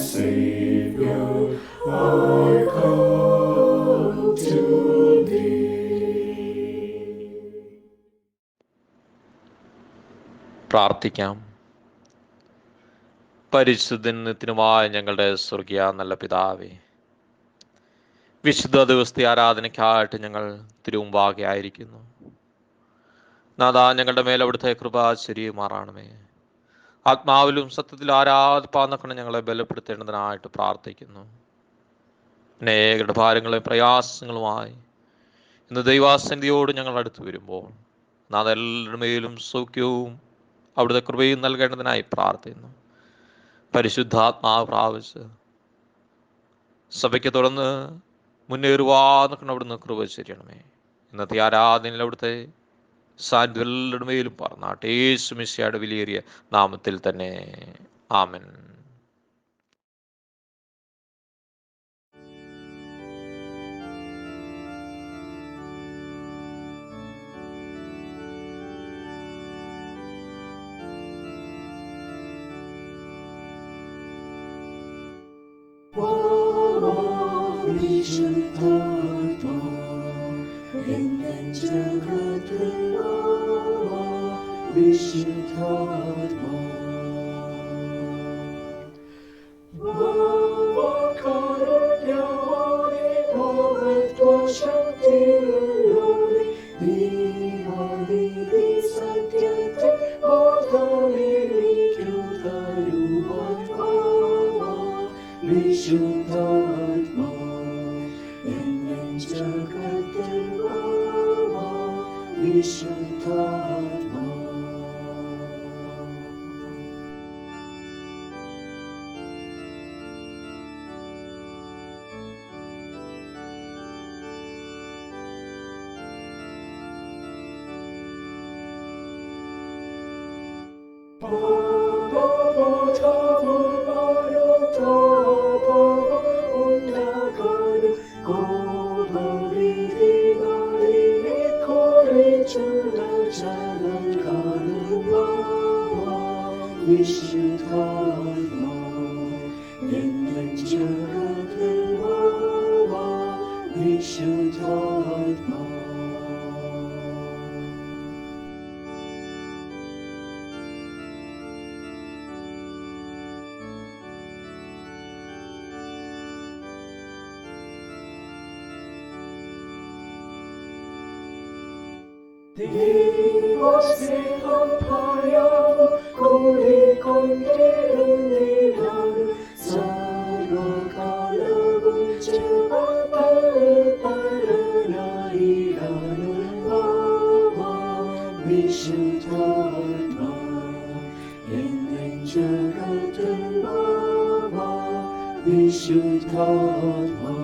Savior, I come to thee. പ്രാർത്ഥിക്കാം. പരിശുദ്ധനുമായ ഞങ്ങളുടെ സ്വർഗീയ നല്ല പിതാവേ, വിശുദ്ധ ദിവസത്തെ ആരാധനയ്ക്കായിട്ട് ഞങ്ങൾ തിരുമുമ്പാകെ ആയിരിക്കുന്നു. നാഥാ, ഞങ്ങളുടെ മേൽ അവിടുത്തെ കൃപ ചൊരിയുമാറാണമേ. ആത്മാവിലും സത്യത്തിലും ആരാധിപ്പാന്നക്കണം ഞങ്ങളെ ബലപ്പെടുത്തേണ്ടതിനായിട്ട് പ്രാർത്ഥിക്കുന്നു. അനേകരുടെ ഭാരങ്ങളെയും പ്രയാസങ്ങളുമായി ഇന്ന് ദൈവാസന്നിധിയോട് ഞങ്ങൾ അടുത്ത് വരുമ്പോൾ നാഥ, എല്ലാവരുടെ മേലും സൗഖ്യവും അവിടുത്തെ കൃപയും നൽകേണ്ടതിനായി പ്രാർത്ഥിക്കുന്നു. പരിശുദ്ധാത്മാവ് പ്രാപിച്ച് സഭയ്ക്ക് തുറന്ന് മുന്നേറുവാന്നൊക്കെ അവിടുന്ന് കൃപ ചെയ്യണമേ. ഇന്നത്തെ ആരാധനയിൽ അവിടുത്തെ സാന്നിധ്യം എല്ലാവരുടെ മേലും പറഞ്ഞാട്ടെ. യേശു മിശിഹായുടെ വിലയേറിയ നാമത്തിൽ തന്നെ, ആമേൻ. വിശുദ്ധാത്മാ എൻ ജഗത്തിൽ വിശുദ്ധാത്മാ കാരുണ്യവാനേ മഹത്വശക്തിയുള്ളോനേ ദൈവനീതി സത്യത്തെ ബോധമെനിക്കു തരുവാൻ വിശുദ്ധാത്മാ ജഗത്തിൽ വിശുദ്ധാത്മാ. വിശുദ്ധാത്മാ എൻ ജഗത്തിൽ വിശുദ്ധാത്മാ. ദൈവസ്നേഹം ഭയാവ് കൂടിക്കൊണ്ടിരുന്നിടാനും സർവകാലവും ജപതൽപരനായിടാനും വിശുദ്ധാത്മാ എൻ ജഗത്തിൽ വിശുദ്ധാത്മാ.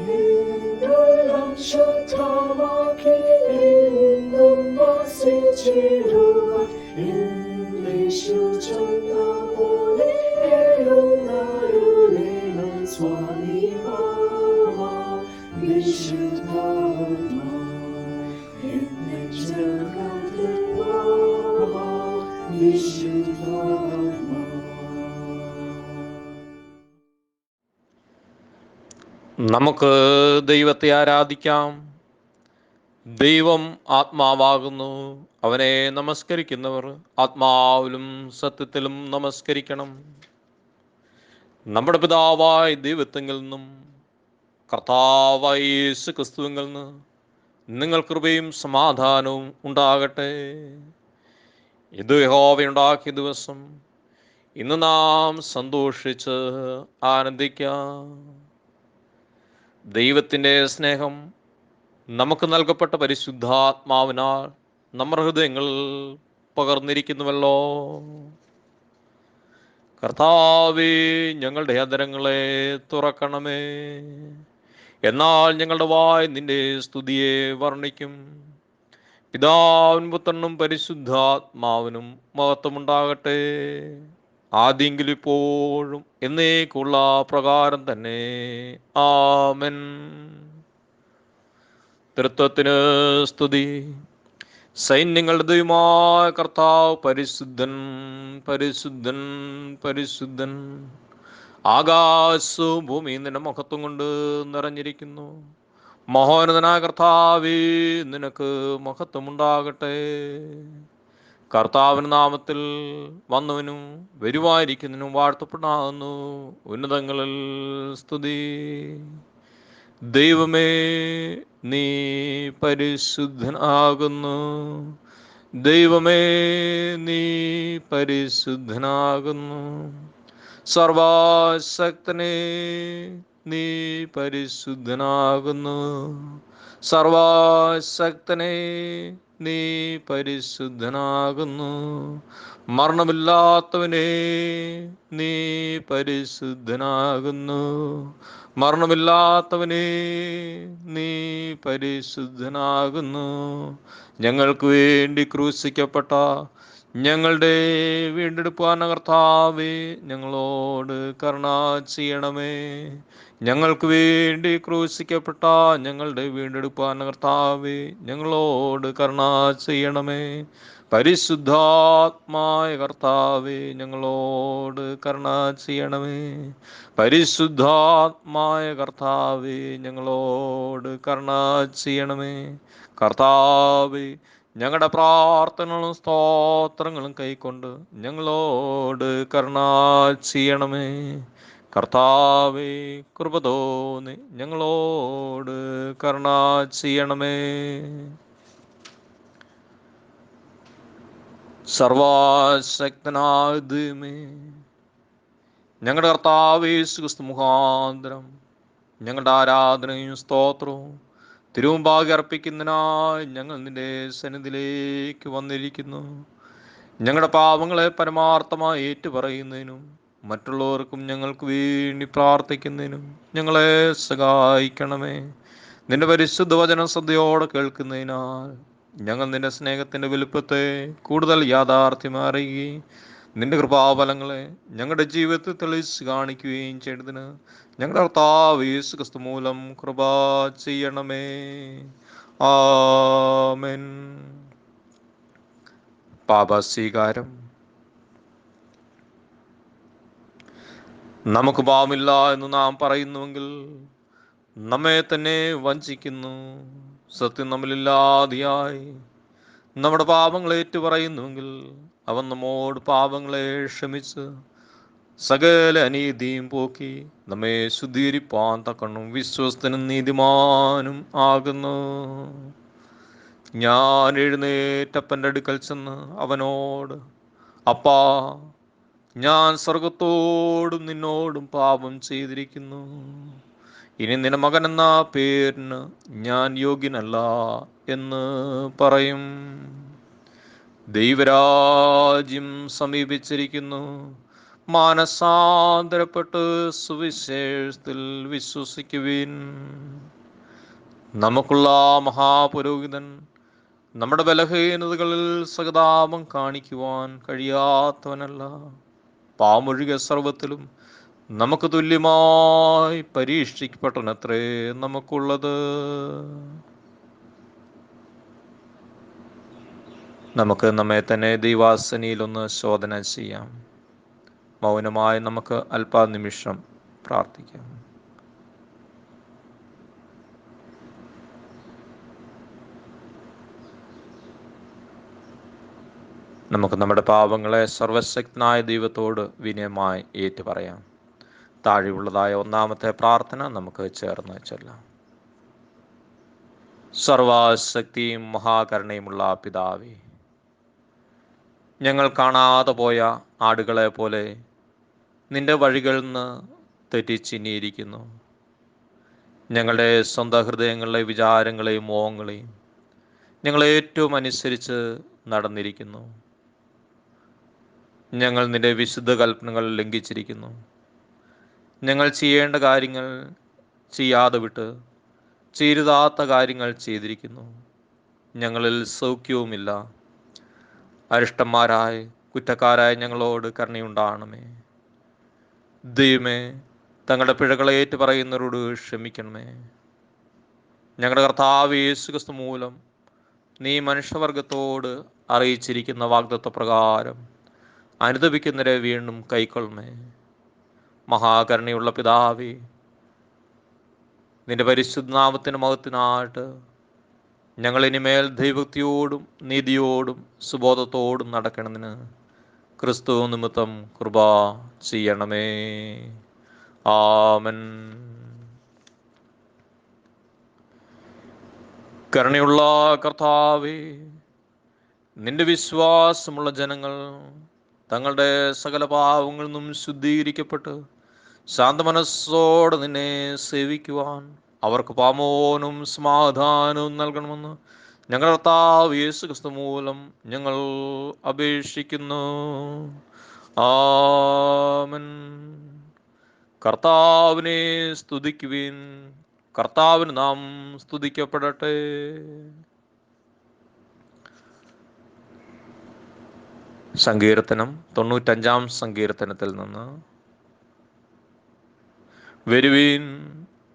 എന്നുള്ളം ശുദ്ധമാക്കി എന്നും വസിച്ചിടുവാൻ യേശു ചൊന്ന പോലെ എഴുന്നരുളേണം സ്വാമി വിശുദ്ധാത്മാ എൻ ജഗത്തിൽ വിശുദ്ധാത്മാ. നമുക്ക് ദൈവത്തെ ആരാധിക്കാം. ദൈവം ആത്മാവാകുന്നു. അവനെ നമസ്കരിക്കുന്നവർ ആത്മാവിലും സത്യത്തിലും നമസ്കരിക്കണം. നമ്മുടെ പിതാവായ ദൈവത്തിങ്കിൽ നിന്നും കർത്താവായ യേശു ക്രിസ്തുവിൽ നിന്ന് നിങ്ങൾ കൃപയും സമാധാനവും ഉണ്ടാകട്ടെ. ഇത് യഹോവയുണ്ടാക്കിയ ദിവസം. ഇന്ന് നാം സന്തോഷിച്ച് ആനന്ദിക്കാം. ദൈവത്തിൻ്റെ സ്നേഹം നമുക്ക് നൽകപ്പെട്ട പരിശുദ്ധാത്മാവിനാൽ നമ്മുടെ ഹൃദയങ്ങൾ പകർന്നിരിക്കുന്നുവല്ലോ. കർത്താവേ, ഞങ്ങളുടെ അധരങ്ങളെ തുറക്കണമേ. എന്നാൽ ഞങ്ങളുടെ വായ് നിന്റെ സ്തുതിയെ വർണ്ണിക്കും. പിതാവിനും പുത്രനും പരിശുദ്ധാത്മാവിനും മഹത്വമുണ്ടാകട്ടെ, ആദ്യെങ്കിലും ഇപ്പോഴും എന്നേക്കുള്ള പ്രകാരം തന്നെ. ആമൻ. തൃത്വത്തിന് സ്തുതി. സൈന്യങ്ങളുടെ ദൈവമായ കർത്താവ് പരിശുദ്ധൻ, പരിശുദ്ധൻ, പരിശുദ്ധൻ. ആകാശവും ഭൂമിയും നിന്റെ മഹത്വം കൊണ്ട് നിറഞ്ഞിരിക്കുന്നു. മഹോന്നതനായ കർത്താവേ, നിനക്ക് മഹത്വമുണ്ടാകട്ടെ. കർത്താവിന്റെ നാമത്തിൽ വന്നവനും വരുവായിരിക്കുന്നതിനും വാഴ്ത്തപ്പെടാവുന്നു. ഉന്നതങ്ങളിൽ സ്തുതി. ദൈവമേ, നീ പരിശുദ്ധനാകുന്നു. ദൈവമേ, നീ പരിശുദ്ധനാകുന്നു. സർവശക്തനേ, നീ പരിശുദ്ധനാകുന്നു. സർവശക്തനേ, നീ പരിശുദ്ധനാകുന്നു. മരണമില്ലാത്തവനേ, നീ പരിശുദ്ധനാകുന്നു. മരണമില്ലാത്തവനേ, നീ പരിശുദ്ധനാകുന്നു. ഞങ്ങൾക്ക് വേണ്ടി ക്രൂശിക്കപ്പെട്ട ഞങ്ങളുടെ വീണ്ടെടുപ്പാന കർത്താവേ, ഞങ്ങളോട് കരുണ ചെയ്യണമേ. ഞങ്ങൾക്ക് വേണ്ടി ക്രൂശിക്കപ്പെട്ട ഞങ്ങളുടെ വീണ്ടെടുപ്പാന കർത്താവേ, ഞങ്ങളോട് കരുണ ചെയ്യണമേ. പരിശുദ്ധാത്മായ കർത്താവേ, ഞങ്ങളോട് കരുണ ചെയ്യണമേ. പരിശുദ്ധാത്മായ കർത്താവേ, ഞങ്ങളോട് കരുണ ചെയ്യണമേ. കർത്താവേ, ഞങ്ങളുടെ പ്രാർത്ഥനകളും സ്തോത്രങ്ങളും കൈക്കൊണ്ട് ഞങ്ങളോട് കരുണ ചെയ്യണമേ. കർത്താവേ, കൃപ തോന്നി ഞങ്ങളോട് കരുണ ചെയ്യണമേ. സർവശക്തനായ ദൈവമേ, ഞങ്ങളുടെ കർത്താവേ യേശു ക്രിസ്തു മുഖാന്തരം ഞങ്ങളുടെ ആരാധനയും സ്തോത്രവും തിരുമുമ്പാകെ അർപ്പിക്കുന്നതിനായി ഞങ്ങൾ നിന്റെ സന്നിധിയിലേക്ക് വന്നിരിക്കുന്നു. ഞങ്ങളുടെ പാപങ്ങളെ പരമാർത്ഥമായി ഏറ്റുപറയുന്നതിനും മറ്റുള്ളവർക്കും ഞങ്ങൾക്ക് വേണ്ടി പ്രാർത്ഥിക്കുന്നതിനും ഞങ്ങളെ സഹായിക്കണമേ. നിന്റെ പരിശുദ്ധ വചനം ശ്രദ്ധയോടെ കേൾക്കുന്നതിനാൽ ഞങ്ങൾ നിന്റെ സ്നേഹത്തിൻ്റെ വലുപ്പത്തെ കൂടുതൽ യാഥാർത്ഥ്യമറിയുകയും നിന്റെ കൃപാഫലങ്ങളെ ഞങ്ങളുടെ ജീവിതത്തിൽ തെളിയിച്ച് കാണിക്കുകയും ചെയ്തതിന് ഞങ്ങളുടെ കർത്താവ് യേശു ക്രിസ്തു മൂലം കൃപ ചെയ്യണമേ. ആമേൻ. പാപസ്വീകാരം. നമുക്ക് പാപമില്ല എന്ന് നാം പറയുന്നുവെങ്കിൽ നമ്മെ തന്നെ വഞ്ചിക്കുന്നു. സത്യം നമ്മളില്ലാതെയായി. നമ്മുടെ പാപങ്ങളെ ഏറ്റുപറയുന്നുവെങ്കിൽ അവൻ നമ്മോട് പാപങ്ങളെ ക്ഷമിച്ച് സകല അനീതിയും പോക്കി നമ്മെ ശുദ്ധീകരിപ്പാൻ തക്കണ്ണം വിശ്വസ്തനും നീതിമാനും ആകുന്നു. ഞാൻ എഴുന്നേറ്റപ്പൻ്റെ അടുക്കൽ ചെന്ന് അവനോട്, അപ്പാ, ഞാൻ സ്വർഗത്തോടും നിന്നോടും പാപം ചെയ്തിരിക്കുന്നു. ഇനി നിന്റെ മകൻ എന്ന പേരിന് ഞാൻ യോഗ്യനല്ല എന്ന് പറയും. ദൈവരാജ്യം സമീപിച്ചിരിക്കുന്നു. മാനസാന്തരപ്പെട്ട് സുവിശേഷത്തിൽ വിശ്വസിക്കുവിൻ. നമുക്കുള്ള മഹാപുരോഹിതൻ നമ്മുടെ ബലഹീനതകളിൽ സഹതാപം കാണിക്കുവാൻ കഴിയാത്തവനല്ല. പാമൊഴികെ സർവത്തിലും നമുക്ക് തുല്യമായി പരീക്ഷിക്കപ്പെട്ടനത്രേ നമുക്കുള്ളത്. നമുക്ക് നമ്മെ തന്നെ ദൈവാസനിയിലൊന്ന് ശോധന ചെയ്യാം. മൗനമായി നമുക്ക് അല്പനിമിഷം പ്രാർത്ഥിക്കാം. നമുക്ക് നമ്മുടെ പാപങ്ങളെ സർവശക്തനായ ദൈവത്തോട് വിനയമായി ഏറ്റുപറയാം. താഴെയുള്ളതായ ഒന്നാമത്തെ പ്രാർത്ഥന നമുക്ക് ചേർന്ന് ചൊല്ലാം. സർവശക്തിയും മഹാകരുണയുമുള്ള പിതാവേ, ഞങ്ങൾ കാണാതെ പോയ ആടുകളെ പോലെ നിന്റെ വഴികളിൽ നിന്ന് തെറ്റിച്ചിനിയിരിക്കുന്നു. ഞങ്ങളുടെ സ്വന്തം ഹൃദയങ്ങളിലെ വിചാരങ്ങളെയും മോഹങ്ങളെയും ഞങ്ങൾ ഏറ്റവും അനുസരിച്ച് നടന്നിരിക്കുന്നു. ഞങ്ങൾ നിന്റെ വിശുദ്ധ കൽപ്പനകൾ ലംഘിച്ചിരിക്കുന്നു. ഞങ്ങൾ ചെയ്യേണ്ട കാര്യങ്ങൾ ചെയ്യാതെ വിട്ട് ചെയ്താത്ത കാര്യങ്ങൾ ചെയ്തിരിക്കുന്നു. ഞങ്ങളിൽ സൗഖ്യവുമില്ല. അരിഷ്ടന്മാരായി കുറ്റക്കാരായ ഞങ്ങളോട് കരുണയുണ്ടാകണമേ. ദൈവമേ, തങ്ങളുടെ പിഴകളെ ഏറ്റു പറയുന്നവരോട് ക്ഷമിക്കണമേ. ഞങ്ങളുടെ കർത്താവ് യേശുക്രിസ്തു മൂലം നീ മനുഷ്യവർഗത്തോട് അറിയിച്ചിരിക്കുന്ന വാഗ്ദത്ത പ്രകാരം അനുദപിക്കുന്നവരെ വീണ്ടും കൈക്കൊള്ളണമേ. മഹാകരുണയുള്ള പിതാവേ, നിന്റെ പരിശുദ്ധ നാമത്തിന് മഹത്വത്തിനായിട്ട് ഞങ്ങൾ ഇനിമേൽ ദൈവഭക്തിയോടും നീതിയോടും സുബോധത്തോടും നടക്കണതിന് ക്രിസ്തു നിമിത്തം കൃപ ചെയ്യണമേ. ആമൻ. കരുണയുള്ള കർത്താവേ, നിന്റെ വിശ്വാസമുള്ള ജനങ്ങൾ തങ്ങളുടെ സകല പാവങ്ങളിൽ നിന്നും ശുദ്ധീകരിക്കപ്പെട്ട് ശാന്തമനസ്സോടെ നിന്നെ സേവിക്കുവാൻ അവർക്ക് പാമോനും സമാധാനവും നൽകണമെന്ന് ഞങ്ങളുടെ കർത്താവ് യേശു ക്രിസ്തു മൂലം ഞങ്ങൾ അപേക്ഷിക്കുന്നു. ആമൻ. കർത്താവിനെ സ്തുതിക്കുവിൻ. കർത്താവിന് നാം സ്തുതിക്കപ്പെടട്ടെ. സങ്കീർത്തനം 95 സങ്കീർത്തനത്തിൽ നിന്ന്: വരുവീൻ,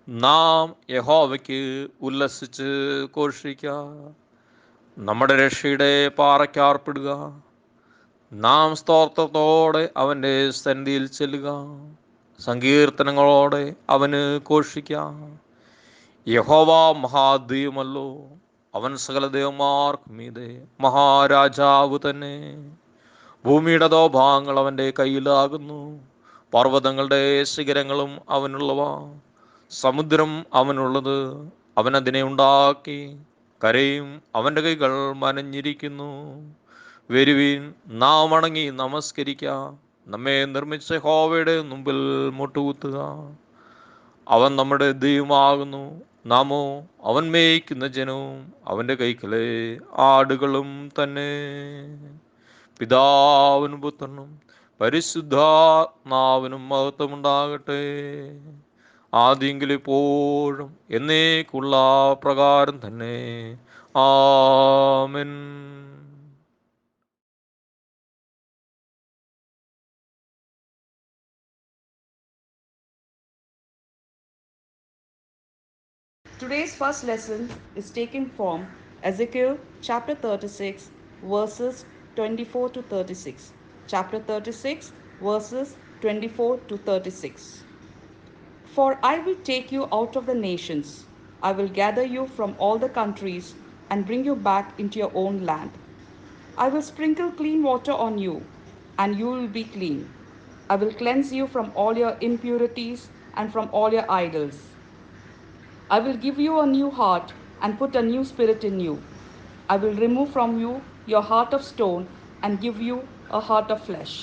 നാം യഹോവയ്ക്ക് ഉല്ലസിച്ച് ഘോഷിക്കാം, നമ്മുടെ രക്ഷയുടെ പാറയ്ക്കാർപ്പിടുക. നാം സ്തോത്രത്തോടെ അവൻ്റെ സന്നിധിയിൽ ചെല്ലുക, സങ്കീർത്തനങ്ങളോടെ അവന് ഘോഷിക്കാം. യഹോവ മഹാദൈവമല്ലോ, അവൻ സകല ദേവന്മാർക്കും മീതെ മഹാരാജാവ് തന്നെ. ഭൂമിയുടെ ദോഭാഗങ്ങൾ അവൻ്റെ കയ്യിലാകുന്നു, പർവ്വതങ്ങളുടെ ശിഖരങ്ങളും അവനുള്ളവ. സമുദ്രം അവനുള്ളത്, അവൻ അതിനെ ഉണ്ടാക്കി. കരയും അവൻ്റെ കൈകൾ മനഞ്ഞിരിക്കുന്നു. വരുവീൻ, നാം വണങ്ങി നമസ്കരിക്കാം, നമ്മെ നിർമ്മിച്ച യഹോവയുടെ മുമ്പിൽ മുട്ടുകുത്തുക. അവൻ നമ്മുടെ ദൈവമാകുന്നു, നാമോ അവൻ മേയ്ക്കുന്ന ജനവും അവൻ്റെ കൈകളെ ആടുകളും തന്നെ. പിതാവിനും പുത്രനും പരിശുദ്ധാത്മാവിനും മഹത്വമുണ്ടാകട്ടെ, ആദ്യെങ്കിലും ഇപ്പോഴും എന്നേക്കുള്ള പ്രകാരം തന്നെ. ആമേൻ. Today's first lesson is taken from Ezekiel chapter 36 verses 24 to 36. Chapter 36 verses 24 to 36. For I will take you out of the nations, I will gather you from all the countries and bring you back into your own land. I will sprinkle clean water on you, and you will be clean. I will cleanse you from all your impurities and from all your idols. I will give you a new heart and put a new spirit in you. I will remove from you your heart of stone and give you a heart of flesh.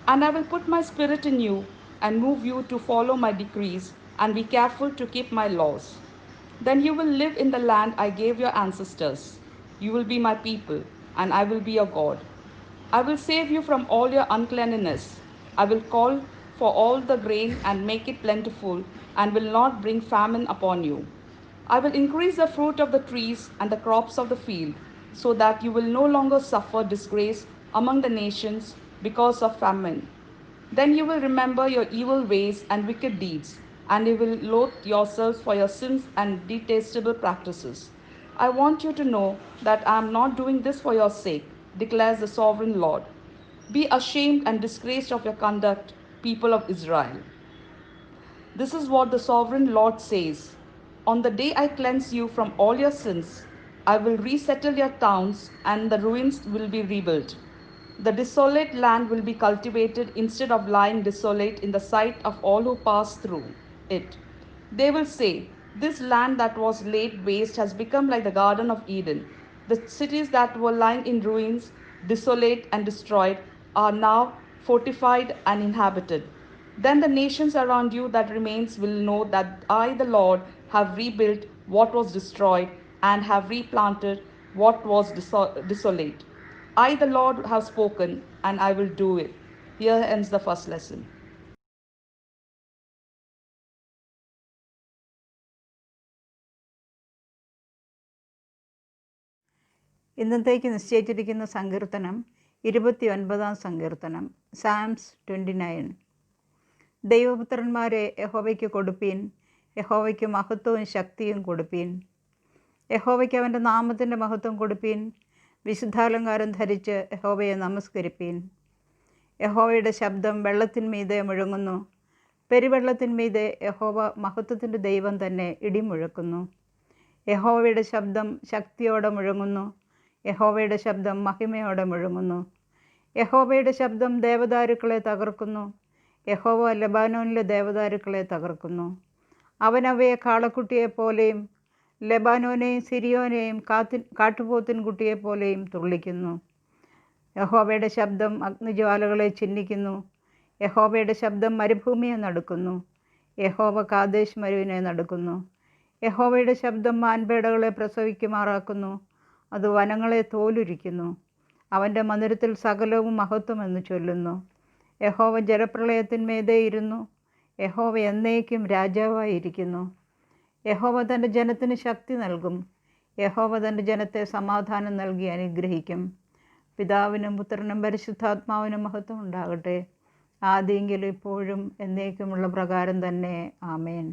And I will put my spirit in you and move you to follow my decrees and be careful to keep my laws. Then you will live in the land I gave your ancestors. You will be my people, and I will be your God. I will save you from all your uncleanness. I will call for all the grain and make it plentiful, and will not bring famine upon you. I will increase the fruit of the trees and the crops of the field, so that you will no longer suffer disgrace among the nations because of famine. Then you will remember your evil ways and wicked deeds, and you will loathe yourselves for your sins and detestable practices. I want you to know that I am not doing this for your sake, declares the sovereign Lord. Be ashamed and disgraced of your conduct, people of Israel. This is what the sovereign Lord says. On the day I cleanse you from all your sins, I will resettle your towns, and the ruins will be rebuilt. The desolate land will be cultivated instead of lying desolate in the sight of all who pass through it. They will say, this land that was laid waste has become like the Garden of Eden. The cities that were lying in ruins, desolate and destroyed, are now fortified and inhabited. Then the nations around you that remains will know that I, the Lord, have rebuilt what was destroyed and have replanted what was desolate. I, the Lord, have spoken, and I will do it. Here ends the first lesson. ഇന്നത്തേക്ക് നിശ്ചയിച്ചിരിക്കുന്ന സങ്കീർത്തനം 29 സങ്കീർത്തനം. സാംസ് 29. ദൈവപുത്രന്മാരെ യഹോവയ്ക്ക് കൊടുപ്പീൻ, യഹോവയ്ക്ക് മഹത്വവും ശക്തിയും കൊടുപ്പീൻ. യഹോവയ്ക്ക് അവൻ്റെ നാമത്തിൻ്റെ മഹത്വം കൊടുപ്പീൻ, വിശുദ്ധാലങ്കാരം ധരിച്ച് യഹോവയെ നമസ്കരിപ്പീൻ. യഹോവയുടെ ശബ്ദം വെള്ളത്തിന്മീതെ മുഴങ്ങുന്നു, പെരുവെള്ളത്തിന്മീതെ യഹോവ മഹത്വത്തിൻ്റെ ദൈവം തന്നെ ഇടിമുഴക്കുന്നു. യഹോവയുടെ ശബ്ദം ശക്തിയോടെ മുഴങ്ങുന്നു, യഹോവയുടെ ശബ്ദം മഹിമയോടെ മുഴങ്ങുന്നു. യഹോവയുടെ ശബ്ദം ദേവദാരുക്കളെ തകർക്കുന്നു, യഹോവ ലെബാനോനിലെ ദേവദാരുക്കളെ തകർക്കുന്നു. അവൻ അവയെ കാളക്കുട്ടിയെപ്പോലെയും ലെബാനോനെയും സിരിയോനെയും കാട്ടുപോത്തിൻ കുട്ടിയെപ്പോലെയും തുള്ളിക്കുന്നു. യഹോവയുടെ ശബ്ദം അഗ്നിജ്വാലകളെ ചിഹ്നിക്കുന്നു, യഹോവയുടെ ശബ്ദം മരുഭൂമിയെ നടുക്കുന്നു, യഹോവ കാദേശ് മരുവിനെ നടുക്കുന്നു. യഹോവയുടെ ശബ്ദം മാൻപേടകളെ പ്രസവിക്കുമാറാക്കുന്നു, അത് വനങ്ങളെ തോലുരിക്കുന്നു. അവൻ്റെ മന്ദിരത്തിൽ സകലവും മഹത്വമെന്ന് ചൊല്ലുന്നു. യഹോവ ജലപ്രളയത്തിന്മീതെ ഇരുന്നു, യഹോവ എന്നേക്കും രാജാവായിരിക്കുന്നു. യഹോവ തൻ്റെ ജനത്തിന് ശക്തി നൽകും, യഹോവ തൻ്റെ ജനത്തെ സമാധാനം നൽകി അനുഗ്രഹിക്കും. പിതാവിനും പുത്രനും പരിശുദ്ധാത്മാവിനും മഹത്വം ഉണ്ടാകട്ടെ, ആദിയെങ്കിലും ഇപ്പോഴും എന്നേക്കുമുള്ള പ്രകാരം തന്നെ. ആമേൻ.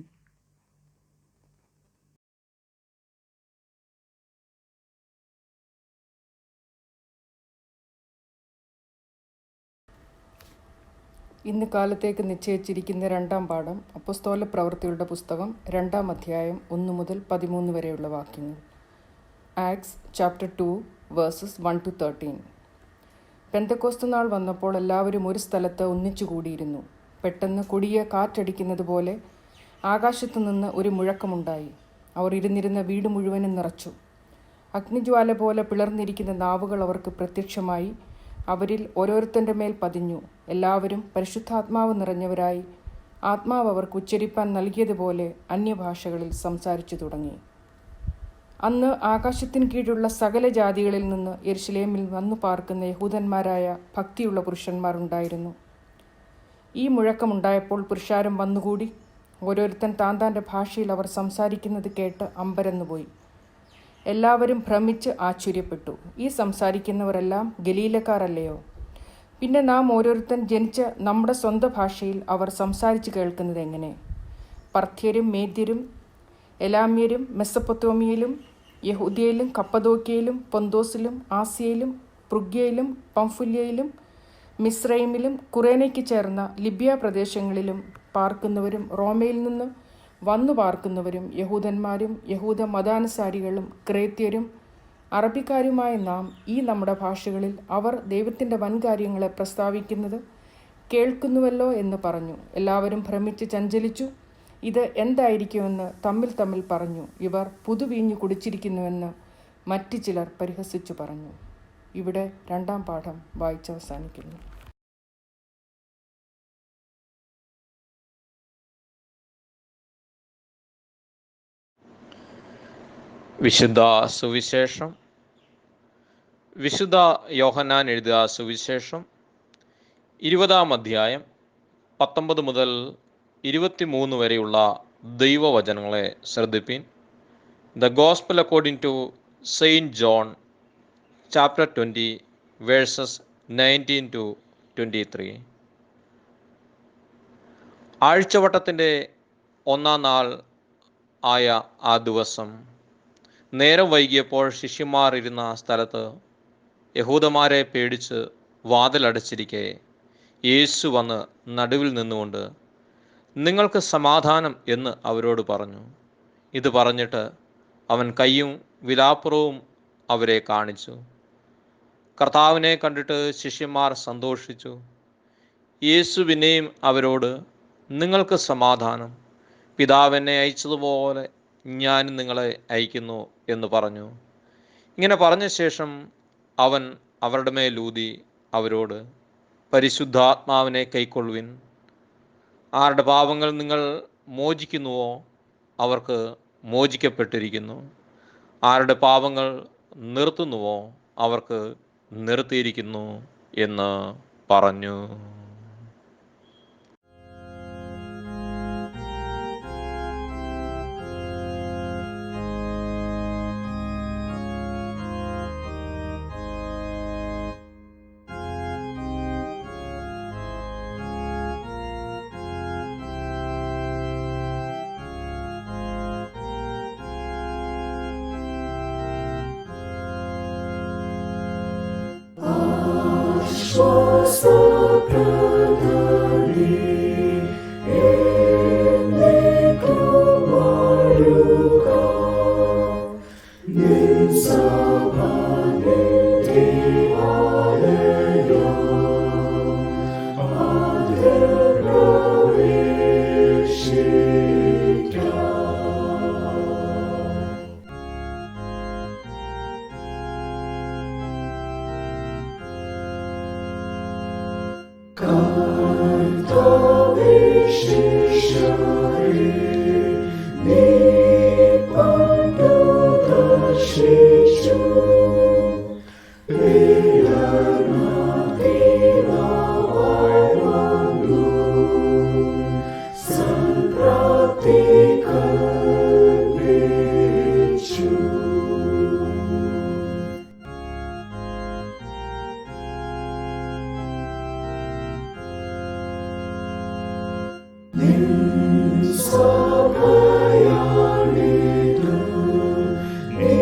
ഇന്ന് കാലത്തേക്ക് നിശ്ചയിച്ചിരിക്കുന്ന രണ്ടാം പാഠം അപ്പോസ്തല പ്രവൃത്തികളുടെ പുസ്തകം 2-ാം അധ്യായം 1 മുതൽ 13 വരെയുള്ള വാക്യങ്ങൾ. Acts chapter 2 versus 1-13. പെന്തക്കോസ്ത് നാൾ വന്നപ്പോൾ എല്ലാവരും ഒരു സ്ഥലത്ത് ഒന്നിച്ചു കൂടിയിരുന്നു. പെട്ടെന്ന് കൊടിയ കാറ്റടിക്കുന്നത് പോലെ ആകാശത്തു നിന്ന് ഒരു മുഴക്കമുണ്ടായി. അവർ ഇരുന്നിരുന്ന വീട് മുഴുവനും നിറച്ചു. അഗ്നിജ്വാല പോലെ പിളർന്നിരിക്കുന്ന നാവുകൾ അവർക്ക് പ്രത്യക്ഷമായി. അവരിൽ ഓരോരുത്തൻ്റെ മേൽ പതിഞ്ഞു. എല്ലാവരും പരിശുദ്ധാത്മാവ് നിറഞ്ഞവരായി ആത്മാവ് അവർക്ക് ഉച്ചരിപ്പാൻ നൽകിയതുപോലെ അന്യഭാഷകളിൽ സംസാരിച്ചു തുടങ്ങി. അന്ന് ആകാശത്തിന് കീഴുള്ള സകല ജാതികളിൽ നിന്ന് യെരുശലേമിൽ വന്നു പാർക്കുന്ന യഹൂദന്മാരായ ഭക്തിയുള്ള പുരുഷന്മാർ ഉണ്ടായിരുന്നു. ഈ മുഴക്കമുണ്ടായപ്പോൾ പുരുഷാരം വന്നുകൂടി. ഓരോരുത്തൻ താന്താൻ്റെ ഭാഷയിൽ അവർ സംസാരിക്കുന്നത് കേട്ട് അമ്പരന്നുപോയി. എല്ലാവരും ഭ്രമിച്ച് ആശ്ചര്യപ്പെട്ടു. ഈ സംസാരിക്കുന്നവരെല്ലാം ഗലീലക്കാരല്ലയോ? പിന്നെ നാം ഓരോരുത്തൻ ജനിച്ച നമ്മുടെ സ്വന്തം ഭാഷയിൽ അവർ സംസാരിച്ച് കേൾക്കുന്നത് എങ്ങനെ? പർഥ്യരും മേദ്യരും എലാമ്യരും മെസ്സപ്പൊത്തോമിയയിലും യഹൂദ്യയിലും കപ്പദോക്യയിലും പൊന്തോസിലും ആസിയയിലും പൃഗ്യയിലും പംഫുല്യയിലും മിസ്രൈമിലും കുറേനയ്ക്ക് ചേർന്ന ലിബ്യ പ്രദേശങ്ങളിലും പാർക്കുന്നവരും റോമയിൽ നിന്ന് വന്നു പാർക്കുന്നവരും യഹൂദന്മാരും യഹൂദ മതാനുസാരികളും ക്രേത്യരും അറബിക്കാരുമായ നാം ഈ നമ്മുടെ ഭാഷകളിൽ അവർ ദൈവത്തിൻ്റെ വൻകാര്യങ്ങളെ പ്രസ്താവിക്കുന്നത് കേൾക്കുന്നുവല്ലോ എന്ന് പറഞ്ഞു. എല്ലാവരും ഭ്രമിച്ച് ചഞ്ചലിച്ചു. ഇത് എന്തായിരിക്കുമെന്ന് തമ്മിൽ തമ്മിൽ പറഞ്ഞു. ഇവർ പുതുവീഞ്ഞു കുടിച്ചിരിക്കുന്നുവെന്ന് മറ്റു ചിലർ പരിഹസിച്ചു പറഞ്ഞു. ഇവിടെ രണ്ടാം പാഠം വായിച്ചവസാനിക്കുന്നു. വിശുദ്ധ സുവിശേഷം. വിശുദ്ധ യോഹന്നാൻ എഴുതിയ സുവിശേഷം 20-ാം അധ്യായം 19 മുതൽ 23 വരെയുള്ള ദൈവവചനങ്ങളെ ശ്രദ്ധിപ്പിൻ. The gospel according to saint John chapter 20 verses 19 to 23. ആഴ്ചവട്ടത്തിൻ്റെ 1-ാം നാൾ ആയ ആ ദിവസം നേരം വൈകിയപ്പോൾ ശിഷ്യന്മാർ ഇരുന്ന സ്ഥലത്ത് യഹൂദന്മാരെ പേടിച്ച് വാതിലടച്ചിരിക്കെ യേശു വന്ന് നടുവിൽ നിന്നുകൊണ്ട് നിങ്ങൾക്ക് സമാധാനം എന്ന് അവരോട് പറഞ്ഞു. ഇത് പറഞ്ഞിട്ട് അവൻ കൈയും വിലാപ്പുറവും അവരെ കാണിച്ചു. കർത്താവിനെ കണ്ടിട്ട് ശിഷ്യന്മാർ സന്തോഷിച്ചു. യേശു പിന്നെയും അവരോട് നിങ്ങൾക്ക് സമാധാനം, പിതാവെന്നെ അയച്ചതുപോലെ ഞാൻ നിങ്ങളെ അയക്കുന്നു എന്ന് പറഞ്ഞു. ഇങ്ങനെ പറഞ്ഞ ശേഷം അവൻ അവരുടെ മേലൂതി അവരോട് പരിശുദ്ധാത്മാവിനെ കൈക്കൊള്ളുവിൻ. ആരുടെ പാപങ്ങൾ നിങ്ങൾ മോചിക്കുന്നുവോ അവർക്ക് മോചിക്കപ്പെട്ടിരിക്കുന്നു, ആരുടെ പാപങ്ങൾ നിർത്തുന്നുവോ അവർക്ക് നിർത്തിയിരിക്കുന്നു എന്ന് പറഞ്ഞു. ആശ്വാസപ്രദനേ, എന്നേക്കും വാഴുക. നിൻ സഭ നിന്റെ ആലയം, അതിൽ പ്രവേശിക്കാം. കർത്താവേ, ശിഷ്യരെ നീ പണ്ടു ദർശിച്ചു. വീരനാഥീനായി വന്നു സംപ്രാപ്തി കൽപ്പിച്ചു. നിൻ സഭയാണിത്, നീ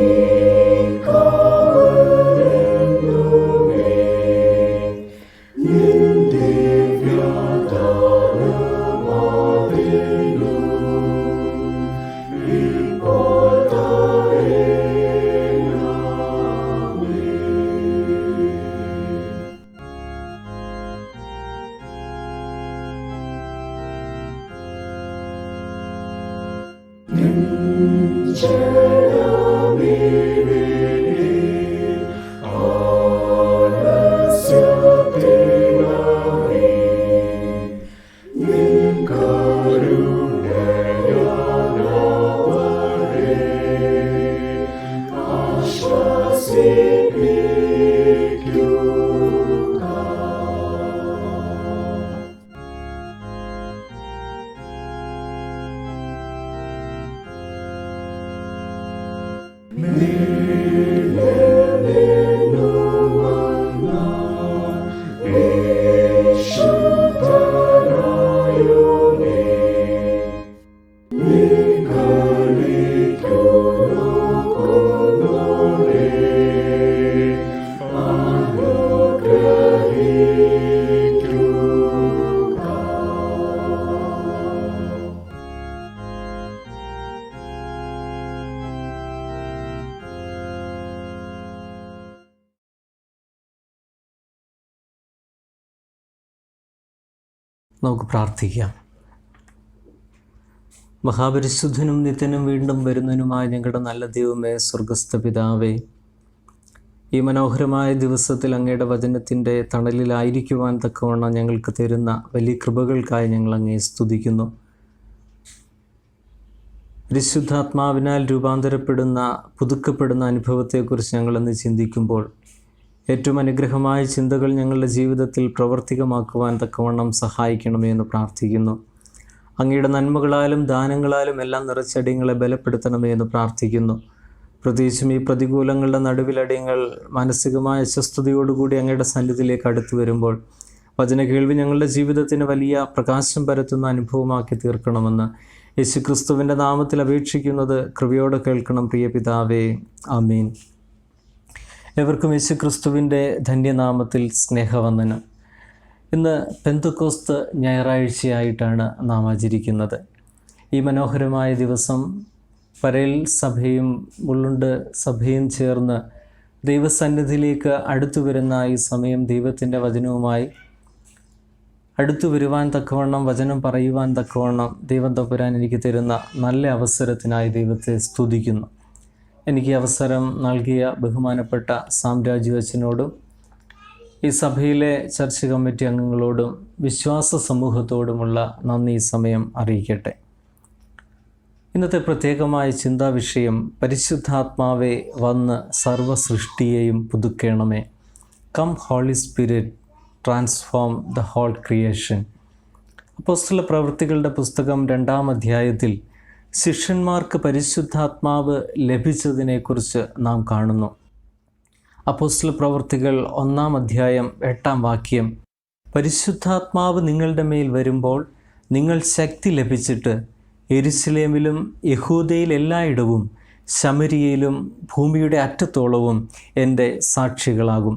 കാവലെന്നുമേ. നിൻ ദിവ്യദാനമാതിനു ഇപ്പോൾ തരേണമേ. നിൻ ജനമിവിടെ ആലസ്യത്തിനായി, നിൻ കരുണയാലവരെ ആശ്വസിപ്പിക്കുക. നമുക്ക് പ്രാർത്ഥിക്കാം. മഹാപരിശുദ്ധനും നിത്യനും വീണ്ടും വരുന്നതിനുമായ ഞങ്ങളുടെ നല്ല ദൈവമേ, സ്വർഗസ്ഥ പിതാവേ, ഈ മനോഹരമായ ദിവസത്തിൽ അങ്ങയുടെ വചനത്തിൻ്റെ തണലിലായിരിക്കുവാൻ തക്കവണ്ണം ഞങ്ങൾക്ക് തരുന്ന വലിയ കൃപകൾക്കായി ഞങ്ങൾ അങ്ങയെ സ്തുതിക്കുന്നു. പരിശുദ്ധാത്മാവിനാൽ രൂപാന്തരപ്പെടുന്ന പുതുക്കപ്പെടുന്ന അനുഭവത്തെക്കുറിച്ച് ഞങ്ങളെന്ന് ചിന്തിക്കുമ്പോൾ ഏറ്റവും അനുഗ്രഹമായ ചിന്തകൾ ഞങ്ങളുടെ ജീവിതത്തിൽ പ്രവർത്തികമാക്കുവാൻ തക്കവണ്ണം സഹായിക്കണമേ എന്ന് പ്രാർത്ഥിക്കുന്നു. അങ്ങയുടെ നന്മകളാലും ദാനങ്ങളാലും എല്ലാം നിറച്ചടിയങ്ങളെ ബലപ്പെടുത്തണമേ എന്ന് പ്രാർത്ഥിക്കുന്നു. പ്രത്യേകിച്ചും ഈ പ്രതികൂലങ്ങളുടെ നടുവിലടിയങ്ങൾ മാനസികമായ അസ്വസ്ഥതയോടുകൂടി അങ്ങയുടെ സന്നിധിയിലേക്ക് അടുത്തു വരുമ്പോൾ വചന കേൾവി ഞങ്ങളുടെ ജീവിതത്തിന് വലിയ പ്രകാശം പരത്തുന്ന അനുഭവമാക്കി തീർക്കണമെന്ന് യേശുക്രിസ്തുവിൻ്റെ നാമത്തിൽ അപേക്ഷിക്കുന്നത് കൃപയോടെ കേൾക്കണം പ്രിയ പിതാവേ, ആമീൻ. എവർക്കും യേശുക്രിസ്തുവിൻ്റെ ധന്യനാമത്തിൽ സ്നേഹവന്ദനം. ഇന്ന് പെന്തക്കോസ്ത് ഞായറാഴ്ചയായിട്ടാണ് നാം ആചരിക്കുന്നത്. ഈ മനോഹരമായ ദിവസം പരേൽ സഭയും മുള്ളുണ്ട് സഭയും ചേർന്ന് ദൈവസന്നിധിയിലേക്ക് അടുത്തു വരുന്ന ഈ സമയം ദൈവത്തിൻ്റെ വചനവുമായി അടുത്തു വരുവാൻ തക്കവണ്ണം, വചനം പറയുവാൻ തക്കവണ്ണം ദൈവം തമ്പുരാൻ എനിക്ക് തരുന്ന നല്ല അവസരത്തിനായി ദൈവത്തെ സ്തുതിക്കുന്നു. എനിക്ക് അവസരം നൽകിയ ബഹുമാനപ്പെട്ട സാമ്രാജ്യ അച്ഛനോടും ഈ സഭയിലെ ചർച്ച് കമ്മിറ്റി അംഗങ്ങളോടും വിശ്വാസ സമൂഹത്തോടുമുള്ള നന്ദി ഈ സമയം അറിയിക്കട്ടെ. ഇന്നത്തെ പ്രത്യേകമായ ചിന്താവിഷയം പരിശുദ്ധാത്മാവെ വന്ന് സർവ്വ സൃഷ്ടിയെയും പുതുക്കണമേ. Come holy spirit transform the whole creation. അപ്പോസ്തല പ്രവൃത്തികളുടെ പുസ്തകം 2-ാം അധ്യായത്തിൽ ശിഷ്യന്മാർക്ക് പരിശുദ്ധാത്മാവ് ലഭിച്ചതിനെക്കുറിച്ച് നാം കാണുന്നു. അപ്പോസ്തല പ്രവൃത്തികൾ 1-ാം അധ്യായം 8-ാം വാക്യം, പരിശുദ്ധാത്മാവ് നിങ്ങളുടെ മേൽ വരുമ്പോൾ നിങ്ങൾ ശക്തി ലഭിച്ചിട്ട് യെരുശലേമിലും യഹൂദയിൽ എല്ലായിടവും ശമരിയയിലും ഭൂമിയുടെ അറ്റത്തോളവും എൻ്റെ സാക്ഷികളാകും.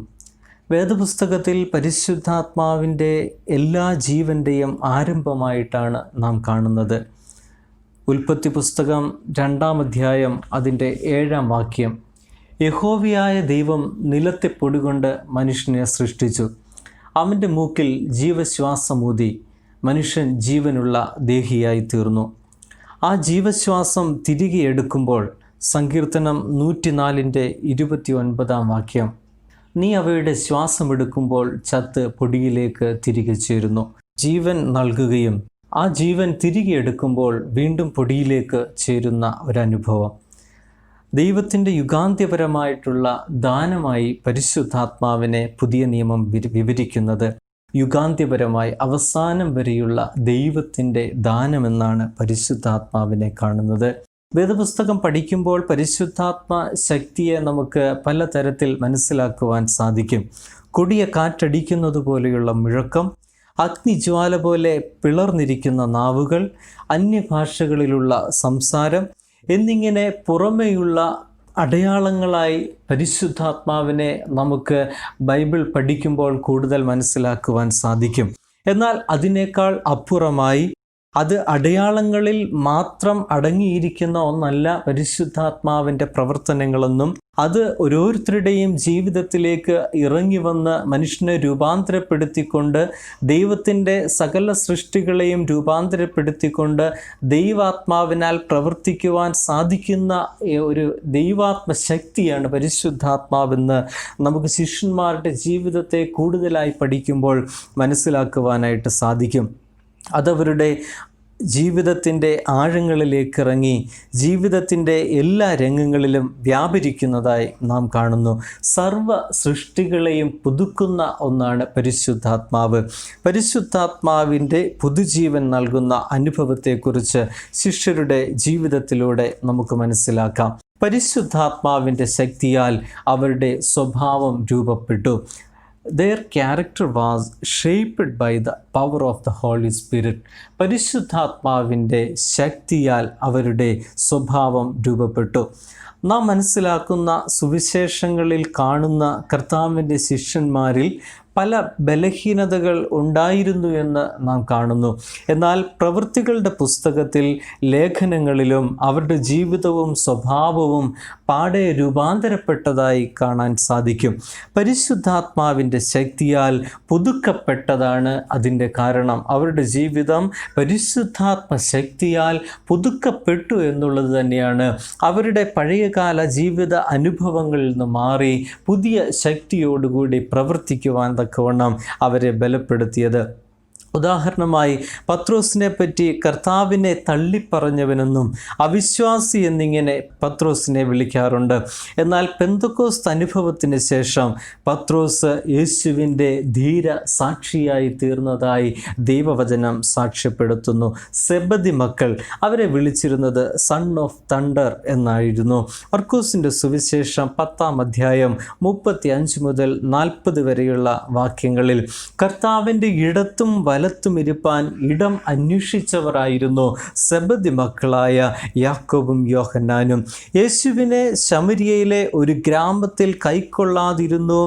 വേദപുസ്തകത്തിൽ പരിശുദ്ധാത്മാവിൻ്റെ എല്ലാ ജീവൻ്റെയും ആരംഭമായിട്ടാണ് നാം കാണുന്നത്. ഉൽപ്പത്തി പുസ്തകം 2-ാം അധ്യായം അതിൻ്റെ 7-ാം വാക്യം, യഹോവയായ ദൈവം നിലത്തെ പൊടികൊണ്ട് മനുഷ്യനെ സൃഷ്ടിച്ചു. അവൻ്റെ മൂക്കിൽ ജീവശ്വാസമൂതി മനുഷ്യൻ ജീവനുള്ള ദേഹിയായി തീർന്നു. ആ ജീവശ്വാസം തിരികെ എടുക്കുമ്പോൾ സങ്കീർത്തനം 104-ന്റെ 29-ാം വാക്യം, നീ അവയുടെ ശ്വാസമെടുക്കുമ്പോൾ ചത്ത് പൊടിയിലേക്ക് തിരികെ ചേരുന്നു. ജീവൻ നൽകുകയും ആ ജീവൻ തിരികെ എടുക്കുമ്പോൾ വീണ്ടും പൊടിയിലേക്ക് ചേരുന്ന ഒരനുഭവം. ദൈവത്തിൻ്റെ യുഗാന്ത്യപരമായിട്ടുള്ള ദാനമായി പരിശുദ്ധാത്മാവിനെ പുതിയ നിയമം വിവരിക്കുന്നത് യുഗാന്ത്യപരമായി അവസാനം വരെയുള്ള ദൈവത്തിൻ്റെ ദാനമെന്നാണ് പരിശുദ്ധാത്മാവിനെ കാണുന്നത്. വേദപുസ്തകം പഠിക്കുമ്പോൾ പരിശുദ്ധാത്മ ശക്തിയെ നമുക്ക് പലതരത്തിൽ മനസ്സിലാക്കുവാൻ സാധിക്കും. കൊടിയ കാറ്റടിക്കുന്നത് പോലെയുള്ള മുഴക്കം, അഗ്നിജ്വാല പോലെ പിളർന്നിരിക്കുന്ന നാവുകൾ, അന്യഭാഷകളിലുള്ള സംസാരം എന്നിങ്ങനെ പുറമേയുള്ള അടയാളങ്ങളായി പരിശുദ്ധാത്മാവിനെ നമുക്ക് ബൈബിൾ പഠിക്കുമ്പോൾ കൂടുതൽ മനസ്സിലാക്കുവാൻ സാധിക്കും. എന്നാൽ അതിനേക്കാൾ അപ്പുറമായി അത് അടയാളങ്ങളിൽ മാത്രം അടങ്ങിയിരിക്കുന്ന ഒന്നല്ല പരിശുദ്ധാത്മാവിൻ്റെ പ്രവർത്തനങ്ങളെന്നും അത് ഓരോരുത്തരുടെയും ജീവിതത്തിലേക്ക് ഇറങ്ങി വന്ന് മനുഷ്യനെ രൂപാന്തരപ്പെടുത്തിക്കൊണ്ട് ദൈവത്തിൻ്റെ സകല സൃഷ്ടികളെയും രൂപാന്തരപ്പെടുത്തിക്കൊണ്ട് ദൈവാത്മാവിനാൽ പ്രവർത്തിക്കുവാൻ സാധിക്കുന്ന ഒരു ദൈവാത്മശക്തിയാണ് പരിശുദ്ധാത്മാവെന്ന് നമുക്ക് ശിഷ്യന്മാരുടെ ജീവിതത്തെ കൂടുതലായി പഠിക്കുമ്പോൾ മനസ്സിലാക്കുവാനായിട്ട് സാധിക്കും. അതവരുടെ ജീവിതത്തിൻ്റെ ആഴങ്ങളിലേക്ക് ഇറങ്ങി ജീവിതത്തിൻ്റെ എല്ലാ രംഗങ്ങളിലും വ്യാപരിക്കുന്നതായി നാം കാണുന്നു. സർവ സൃഷ്ടികളെയും പുതുക്കുന്ന ഒന്നാണ് പരിശുദ്ധാത്മാവ്. പരിശുദ്ധാത്മാവിൻ്റെ പുതുജീവൻ നൽകുന്ന അനുഭവത്തെക്കുറിച്ച് ശിഷ്യരുടെ ജീവിതത്തിലൂടെ നമുക്ക് മനസ്സിലാക്കാം. പരിശുദ്ധാത്മാവിൻ്റെ ശക്തിയാൽ അവരുടെ സ്വഭാവം രൂപപ്പെട്ടു. Their character was shaped by the power of the Holy Spirit. പരിശുദ്ധാത്മാവിൻ്റെ ശക്തിയാൽ അവരുടെ സ്വഭാവം രൂപപ്പെട്ടു. നാം മനസ്സിലാക്കുന്ന സുവിശേഷങ്ങളിൽ കാണുന്ന കർത്താവിൻ്റെ ശിഷ്യന്മാരിൽ പല ബലഹീനതകൾ ഉണ്ടായിരുന്നു എന്ന് നാം കാണുന്നു. എന്നാൽ പ്രവൃത്തികളുടെ പുസ്തകത്തിൽ ലേഖനങ്ങളിലും അവരുടെ ജീവിതവും സ്വഭാവവും പാടെ രൂപാന്തരപ്പെട്ടതായി കാണാൻ സാധിക്കും. പരിശുദ്ധാത്മാവിൻ്റെ ശക്തിയാൽ പുതുക്കപ്പെട്ടതാണ് അതിൻ്റെ കാരണം. അവരുടെ ജീവിതം പരിശുദ്ധാത്മ ശക്തിയാൽ പുതുക്കപ്പെട്ടു എന്നുള്ളത് തന്നെയാണ് അവരുടെ പഴയകാല ജീവിത അനുഭവങ്ങളിൽ നിന്ന് മാറി പുതിയ ശക്തിയോടുകൂടി പ്രവർത്തിക്കുവാൻ തക്കവണ്ണം അവരെ ബലപ്പെടുത്തിയത്. ഉദാഹരണമായി പത്രോസിനെ പറ്റി കർത്താവിനെ തള്ളിപ്പറഞ്ഞവനെന്നും അവിശ്വാസി എന്നിങ്ങനെ പത്രോസിനെ വിളിക്കാറുണ്ട്. എന്നാൽ പെന്തക്കോസ്ത് അനുഭവത്തിന് ശേഷം പത്രോസ് യേശുവിൻ്റെ ധീര സാക്ഷിയായി തീർന്നതായി ദൈവവചനം സാക്ഷ്യപ്പെടുത്തുന്നു. സെബദി മക്കൾ, അവരെ വിളിച്ചിരുന്നത് സൺ ഓഫ് തണ്ടർ എന്നായിരുന്നു. മർക്കോസിൻ്റെ സുവിശേഷം 10-ാം അധ്യായം 35 മുതൽ 40 വരെയുള്ള വാക്യങ്ങളിൽ കർത്താവിൻ്റെ ഇടത്തും വലത്തും ഇരുപ്പാൻ ഇടം അന്വേഷിച്ചവരായിരുന്നു സെബദി മക്കളായ യാക്കോബും യോഹന്നാനും. യേശുവിനെ ശമരിയയിലെ ഒരു ഗ്രാമത്തിൽ കൈക്കൊള്ളാതിരുന്നു.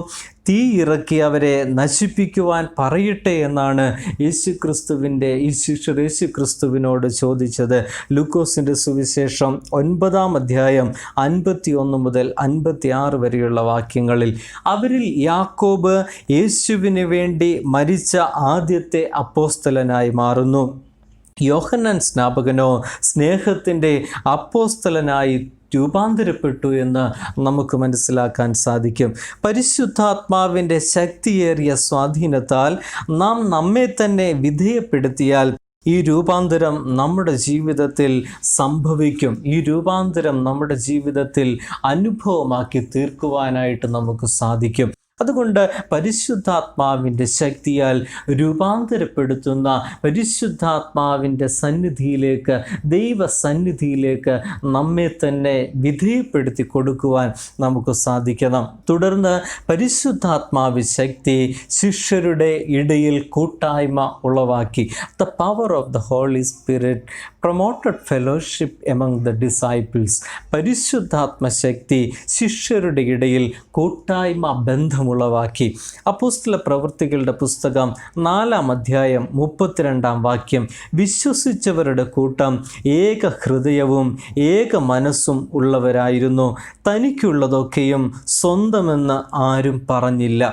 തീ ഇറക്കി അവരെ നശിപ്പിക്കുവാൻ പറയട്ടെ എന്നാണ് ശിഷ്യർ യേശുക്രിസ്തുവിനോട് ചോദിച്ചത്. ലൂക്കോസിൻ്റെ സുവിശേഷം 9-ാം അധ്യായം 51 മുതൽ 56 വരെയുള്ള വാക്യങ്ങളിൽ അവരിൽ യാക്കോബ് യേശുവിന് വേണ്ടി മരിച്ച ആദ്യത്തെ അപ്പോസ്തലനായി മാറുന്നു. യോഹന്നാൻ സ്നാപകനോ സ്നേഹത്തിൻ്റെ അപ്പോസ്തലനായി രൂപാന്തരപ്പെട്ടു എന്ന് നമുക്ക് മനസ്സിലാക്കാൻ സാധിക്കും. പരിശുദ്ധാത്മാവിൻ്റെ ശക്തിയേറിയ സ്വാധീനത്താൽ നാം നമ്മെ തന്നെ വിധേയപ്പെടുത്തിയാൽ ഈ രൂപാന്തരം നമ്മുടെ ജീവിതത്തിൽ സംഭവിക്കും. ഈ രൂപാന്തരം നമ്മുടെ ജീവിതത്തിൽ അനുഭവമാക്കി തീർക്കുവാനായിട്ട് നമുക്ക് സാധിക്കും. അതുകൊണ്ട് പരിശുദ്ധാത്മാവിൻ്റെ ശക്തിയാൽ രൂപാന്തരപ്പെടുത്തുന്ന പരിശുദ്ധാത്മാവിൻ്റെ സന്നിധിയിലേക്ക്, ദൈവസന്നിധിയിലേക്ക് നമ്മെ തന്നെ വിധേയപ്പെടുത്തി കൊടുക്കുവാൻ നമുക്ക് സാധിക്കണം. തുടർന്ന് പരിശുദ്ധാത്മാവ് ശക്തി ശിഷ്യരുടെ ഇടയിൽ കൂട്ടായ്മ ഉളവാക്കി. The power of the holy spirit promoted fellowship among the disciples. പരിശുദ്ധാത്മശക്തി ശിഷ്യരുടെ ഇടയിൽ കൂട്ടായ്മ ബന്ധം ബന്ധമുളവാക്കി. അപ്പോസ്തല പ്രവൃത്തികളുടെ പുസ്തകം 4-ാം അധ്യായം 32-ാം വാക്യം, വിശ്വസിച്ചവരുടെ കൂട്ടം ഏക ഹൃദയവും ഏക മനസ്സും ഉള്ളവരായിരുന്നു, തനിക്കുള്ളതൊക്കെയും സ്വന്തമെന്ന് ആരും പറഞ്ഞില്ല.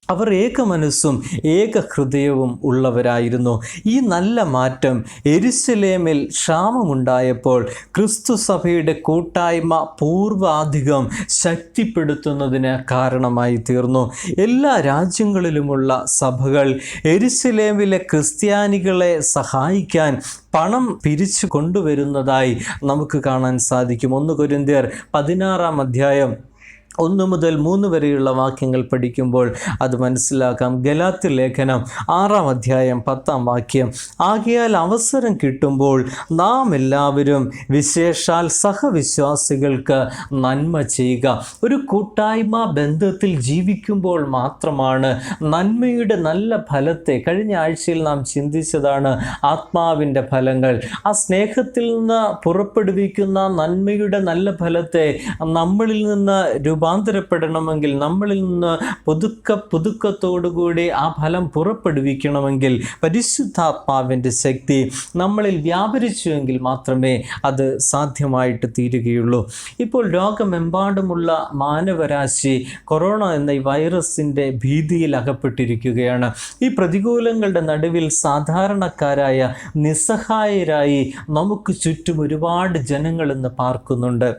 അവർ ഏക മനസ്സും ഏക ഹൃദയവും ഉള്ളവരായിരുന്നു. ഈ നല്ല മാറ്റം യെരുശലേമിൽ ക്ഷാമമുണ്ടായപ്പോൾ ക്രിസ്തു സഭയുടെ കൂട്ടായ്മ പൂർവാധികം ശക്തിപ്പെടുത്തുന്നതിന് കാരണമായി തീർന്നു. എല്ലാ രാജ്യങ്ങളിലുമുള്ള സഭകൾ യെരുശലേമിലെ ക്രിസ്ത്യാനികളെ സഹായിക്കാൻ പണം പിരിച്ചു കൊണ്ടുവരുന്നതായി നമുക്ക് കാണാൻ സാധിക്കും. 1 കൊരിന്ത്യർ 16-ാം അധ്യായം 1 മുതൽ 3 വരെയുള്ള വാക്യങ്ങൾ പഠിക്കുമ്പോൾ അത് മനസ്സിലാക്കാം. ഗലാത്യ ലേഖനം 6-ാം അധ്യായം 10-ാം വാക്യം, ആകയാൽ അവസരം കിട്ടുമ്പോൾ നാം എല്ലാവരും വിശേഷാൽ സഹവിശ്വാസികൾക്ക് നന്മ ചെയ്യുക. ഒരു കൂട്ടായ്മ ബന്ധത്തിൽ ജീവിക്കുമ്പോൾ മാത്രമാണ് നന്മയുടെ നല്ല ഫലത്തെ, കഴിഞ്ഞ ആഴ്ചയിൽ നാം ചിന്തിച്ചതാണ് ആത്മാവിൻ്റെ ഫലങ്ങൾ, ആ സ്നേഹത്തിൽ നിന്ന് പുറപ്പെടുവിക്കുന്ന നന്മയുടെ നല്ല ഫലത്തെ നമ്മളിൽ നിന്ന് രൂപാന്തരപ്പെടണമെങ്കിൽ, നമ്മളിൽ നിന്ന് പുതുക്കത്തോടുകൂടി ആ ഫലം പുറപ്പെടുവിക്കണമെങ്കിൽ പരിശുദ്ധാത്മാവിൻ്റെ ശക്തി നമ്മളിൽ വ്യാപരിച്ചുവെങ്കിൽ മാത്രമേ അത് സാധ്യമായിട്ട് തീരുകയുള്ളൂ. ഇപ്പോൾ ലോകമെമ്പാടുമുള്ള മാനവരാശി കൊറോണ എന്ന ഈ വൈറസിൻ്റെ ഭീതിയിൽ അകപ്പെട്ടിരിക്കുകയാണ്. ഈ പ്രതികൂലങ്ങളുടെ നടുവിൽ സാധാരണക്കാരായ നിസ്സഹായരായി നമുക്ക് ചുറ്റും ഒരുപാട് ജനങ്ങൾ ഇന്ന് പാർക്കുന്നുണ്ട്.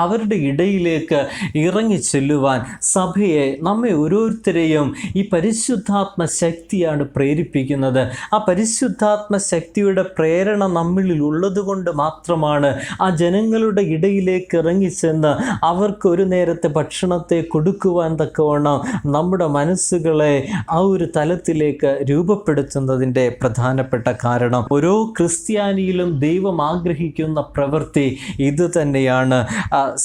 അവരുടെ ഇടയിലേക്ക് ഇറങ്ങി ചെല്ലുവാൻ സഭയെ, നമ്മെ ഓരോരുത്തരെയും ഈ പരിശുദ്ധാത്മ ശക്തിയാണ് പ്രേരിപ്പിക്കുന്നത്. ആ പരിശുദ്ധാത്മ ശക്തിയുടെ പ്രേരണ നമ്മളിൽ ഉള്ളതുകൊണ്ട് മാത്രമാണ് ആ ജനങ്ങളുടെ ഇടയിലേക്ക് ഇറങ്ങിച്ചെന്ന് അവർക്ക് ഒരു നേരത്തെ ഭക്ഷണത്തെ കൊടുക്കുവാൻ തക്കവണ്ണം നമ്മുടെ മനസ്സുകളെ ആ ഒരു തലത്തിലേക്ക് രൂപപ്പെടുത്തുന്നതിൻ്റെ പ്രധാനപ്പെട്ട കാരണം. ഓരോ ക്രിസ്ത്യാനിയിലും ദൈവം ആഗ്രഹിക്കുന്ന പ്രവൃത്തി ഇത് തന്നെയാണ്.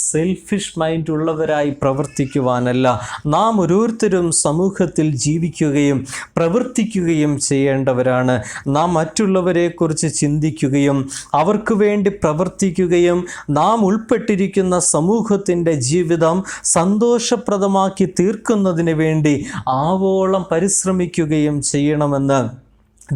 സെൽഫിഷ് മൈൻഡ് ഉള്ളവരായി പ്രവർത്തിക്കുവാനല്ല, നാം ഓരോരുത്തരും സമൂഹത്തിൽ ജീവിക്കുകയും പ്രവർത്തിക്കുകയും ചെയ്യേണ്ടവരാണ്. നാം മറ്റുള്ളവരെക്കുറിച്ച് ചിന്തിക്കുകയും അവർക്ക് വേണ്ടി പ്രവർത്തിക്കുകയും നാം ഉൾപ്പെട്ടിരിക്കുന്ന സമൂഹത്തിൻ്റെ ജീവിതം സന്തോഷപ്രദമാക്കി തീർക്കുന്നതിന് വേണ്ടി ആവോളം പരിശ്രമിക്കുകയും ചെയ്യണമെന്ന്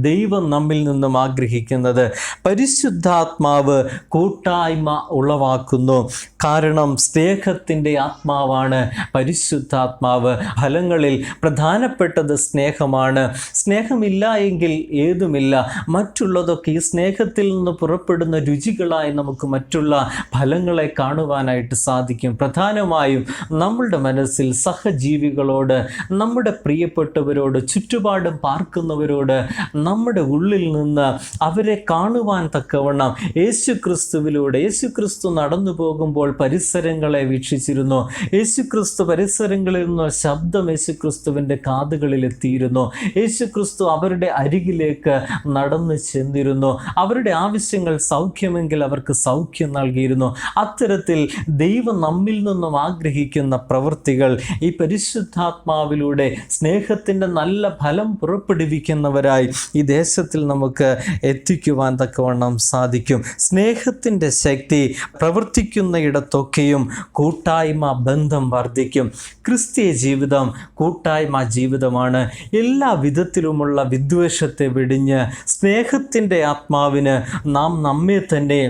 ദൈവം നമ്മിൽ നിന്നും ആഗ്രഹിക്കുന്നത്. പരിശുദ്ധാത്മാവ് കൂട്ടായ്മ ഉളവാക്കുന്നു. കാരണം സ്നേഹത്തിൻ്റെ ആത്മാവാണ് പരിശുദ്ധാത്മാവ്. ഫലങ്ങളിൽ പ്രധാനപ്പെട്ടത് സ്നേഹമാണ്. സ്നേഹമില്ല എങ്കിൽ ഏതുമില്ല. മറ്റുള്ളതൊക്കെ ഈ സ്നേഹത്തിൽ നിന്ന് പുറപ്പെടുന്ന രുചികളായി നമുക്ക് മറ്റുള്ള ഫലങ്ങളെ കാണുവാനായിട്ട് സാധിക്കും. പ്രധാനമായും നമ്മളുടെ മനസ്സിൽ സഹജീവികളോട്, നമ്മുടെ പ്രിയപ്പെട്ടവരോട്, ചുറ്റുപാടും പാർക്കുന്നവരോട് നമ്മുടെ ഉള്ളിൽ നിന്ന് അവരെ കാണുവാൻ തക്കവണ്ണം യേശുക്രിസ്തുവിലൂടെ, യേശുക്രിസ്തു നടന്നു പോകുമ്പോൾ പരിസരങ്ങളെ വീക്ഷിച്ചിരുന്നു. യേശുക്രിസ്തു പരിസരങ്ങളിൽ നിന്ന് ശബ്ദം യേശുക്രിസ്തുവിൻ്റെ കാതുകളിൽ എത്തിയിരുന്നു. യേശുക്രിസ്തു അവരുടെ അരികിലേക്ക് നടന്നു ചെന്നിരുന്നു. അവരുടെ ആവശ്യങ്ങൾ സൗഖ്യമെങ്കിൽ അവർക്ക് സൗഖ്യം നൽകിയിരുന്നു. അത്തരത്തിൽ ദൈവം നമ്മിൽ നിന്നും ആഗ്രഹിക്കുന്ന പ്രവൃത്തികൾ ഈ പരിശുദ്ധാത്മാവിലൂടെ സ്നേഹത്തിൻ്റെ നല്ല ഫലം പുറപ്പെടുവിക്കുന്നവരായി ഈ ദേശത്തിൽ നമുക്ക് എത്തിക്കുവാൻ തക്കവണ്ണം സാധിക്കും. സ്നേഹത്തിൻ്റെ ശക്തി പ്രവർത്തിക്കുന്നയിടത്തൊക്കെയും കൂട്ടായ്മ ബന്ധം വർദ്ധിക്കും. ക്രിസ്തീയ ജീവിതം കൂട്ടായ്മ ജീവിതമാണ്. എല്ലാ വിധത്തിലുമുള്ള വിദ്വേഷത്തെ വെടിഞ്ഞ് സ്നേഹത്തിൻ്റെ ആത്മാവിന് നാം നമ്മെ തന്നെ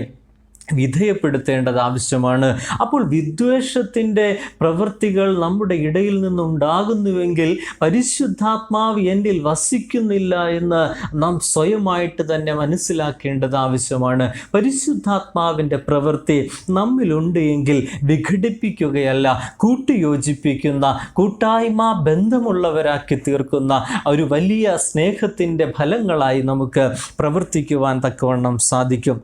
വിധേയപ്പെടുത്തേണ്ടത് ആവശ്യമാണ്. അപ്പോൾ വിദ്വേഷത്തിൻ്റെ പ്രവൃത്തികൾ നമ്മുടെ ഇടയിൽ നിന്നുണ്ടാകുന്നുവെങ്കിൽ പരിശുദ്ധാത്മാവ് എന്നിൽ വസിക്കുന്നില്ല എന്ന് നാം സ്വയമായിട്ട് തന്നെ മനസ്സിലാക്കേണ്ടത് ആവശ്യമാണ്. പരിശുദ്ധാത്മാവിൻ്റെ പ്രവൃത്തി നമ്മിലുണ്ട് എങ്കിൽ വിഘടിപ്പിക്കുകയല്ല, കൂട്ടിയോജിപ്പിക്കുന്ന, കൂട്ടായ്മ ബന്ധമുള്ളവരാക്കി തീർക്കുന്ന ഒരു വലിയ സ്നേഹത്തിൻ്റെ ഫലങ്ങളായി നമുക്ക് പ്രവർത്തിക്കുവാൻ തക്കവണ്ണം സാധിക്കും.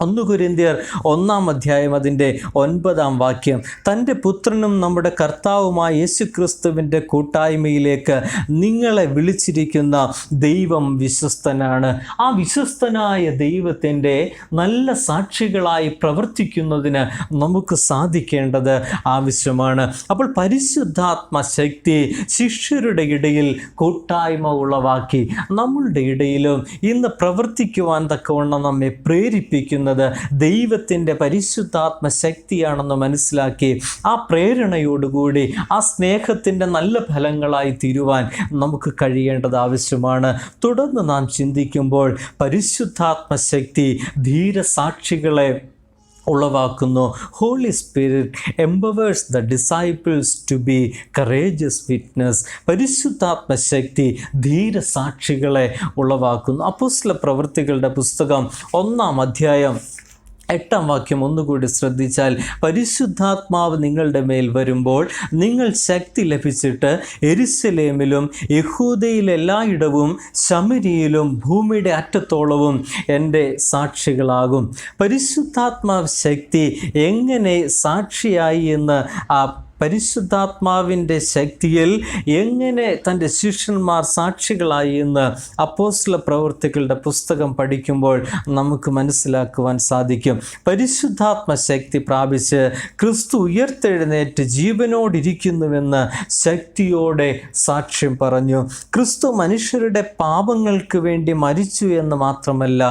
1 കൊരിന്ത്യർ 1-ാം അധ്യായം അതിൻ്റെ 9-ാം വാക്യം, തൻ്റെ പുത്രനും നമ്മുടെ കർത്താവുമായ യേശുക്രിസ്തുവിൻ്റെ കൂട്ടായ്മയിലേക്ക് നിങ്ങളെ വിളിച്ചിരിക്കുന്ന ദൈവം വിശ്വസ്തനാണ്. ആ വിശ്വസ്തനായ ദൈവത്തിൻ്റെ നല്ല സാക്ഷികളായി പ്രവർത്തിക്കുന്നതിന് നമുക്ക് സാധിക്കേണ്ടത് ആവശ്യമാണ്. അപ്പോൾ പരിശുദ്ധാത്മ ശക്തി ശിഷ്യരുടെ ഇടയിൽ കൂട്ടായ്മ ഉളവാക്കി നമ്മളുടെ ഇടയിലും ഇന്ന് പ്രവർത്തിക്കുവാൻ തക്കവണ്ണം നമ്മെ പ്രേരിപ്പിക്കുന്ന പ്രേരിപ്പിക്കുന്നത് ദൈവത്തിൻ്റെ പരിശുദ്ധാത്മ ശക്തിയാണെന്ന് മനസ്സിലാക്കി ആ പ്രേരണയോടുകൂടി ആ സ്നേഹത്തിൻ്റെ നല്ല ഫലങ്ങളായി തീരുവാൻ നമുക്ക് കഴിയേണ്ടത് ആവശ്യമാണ്. തുടർന്ന് നാം ചിന്തിക്കുമ്പോൾ പരിശുദ്ധാത്മ ശക്തി ധീരസാക്ഷികളെ ഉളവാക്കുന്നു. Holy Spirit empowers the disciples to be courageous witness. പരിശുദ്ധാത്മ ശക്തി ധീരസാക്ഷികളെ ഉളവാക്കുന്നു. അപ്പോസ്തല പ്രവൃത്തികളുടെ പുസ്തകം 1-ാം അധ്യായം 8-ാം വാക്യം ഒന്നുകൂടി ശ്രദ്ധിച്ചാൽ, പരിശുദ്ധാത്മാവ് നിങ്ങളുടെ മേൽ വരുമ്പോൾ നിങ്ങൾ ശക്തി ലഭിച്ചിട്ട് യെരുശലേമിലും യഹൂദയിലെല്ലായിടവും ശമരിയിലും ഭൂമിയുടെ അറ്റത്തോളവും എൻ്റെ സാക്ഷികളാകും. പരിശുദ്ധാത്മാവ് ശക്തി എങ്ങനെ സാക്ഷിയായി എന്ന് പരിശുദ്ധാത്മാവിൻ്റെ ശക്തിയിൽ എങ്ങനെ തൻ്റെ ശിഷ്യന്മാർ സാക്ഷികളായി എന്ന് അപ്പോസ്തല പ്രവൃത്തികളുടെ പുസ്തകം പഠിക്കുമ്പോൾ നമുക്ക് മനസ്സിലാക്കുവാൻ സാധിക്കും. പരിശുദ്ധാത്മ ശക്തി പ്രാപിച്ച് ക്രിസ്തു ഉയർത്തെഴുന്നേറ്റ് ജീവനോടിരിക്കുന്നുവെന്ന് ശക്തിയോടെ സാക്ഷ്യം പറഞ്ഞു. ക്രിസ്തു മനുഷ്യരുടെ പാപങ്ങൾക്ക് വേണ്ടി മരിച്ചു എന്ന് മാത്രമല്ല,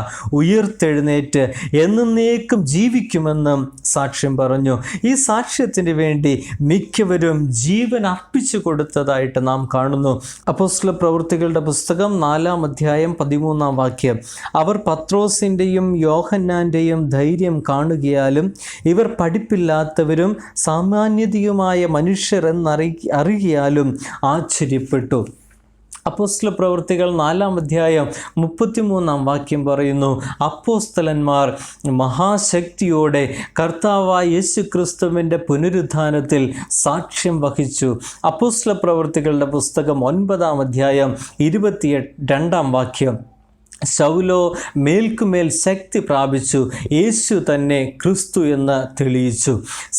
ഉയർത്തെഴുന്നേറ്റ് എന്നേക്കും ജീവിക്കുമെന്നും സാക്ഷ്യം പറഞ്ഞു. ഈ സാക്ഷ്യത്തിന് വേണ്ടി മിക്കവരും ജീവൻ അർപ്പിച്ചു കൊടുത്തതായിട്ട് നാം കാണുന്നു. അപ്പോസ്തല പ്രവൃത്തികളുടെ പുസ്തകം 4-ാം അധ്യായം 13-ാം വാക്യം, അവർ പത്രോസിൻ്റെയും യോഹന്നാൻ്റെയും ധൈര്യം കാണുകയാലും ഇവർ പഠിപ്പില്ലാത്തവരും സാമാന്യതയുമായ മനുഷ്യർ എന്നറിയാലും ആശ്ചര്യപ്പെട്ടു. അപ്പോസ്തല പ്രവൃത്തികൾ 4-ാം അധ്യായം 33-ാം വാക്യം പറയുന്നു, അപ്പോസ്തലന്മാർ മഹാശക്തിയോടെ കർത്താവായ യേശു ക്രിസ്തുവിൻ്റെ പുനരുത്ഥാനത്തിൽ സാക്ഷ്യം വഹിച്ചു. അപ്പോസ്തല പ്രവൃത്തികളുടെ പുസ്തകം 9-ാം അധ്യായം 22-ാം വാക്യം, ശൗലോ മേൽക്കുമേൽ ശക്തി പ്രാപിച്ചു, യേശു തന്നെ ക്രിസ്തു എന്ന് തെളിയിച്ചു.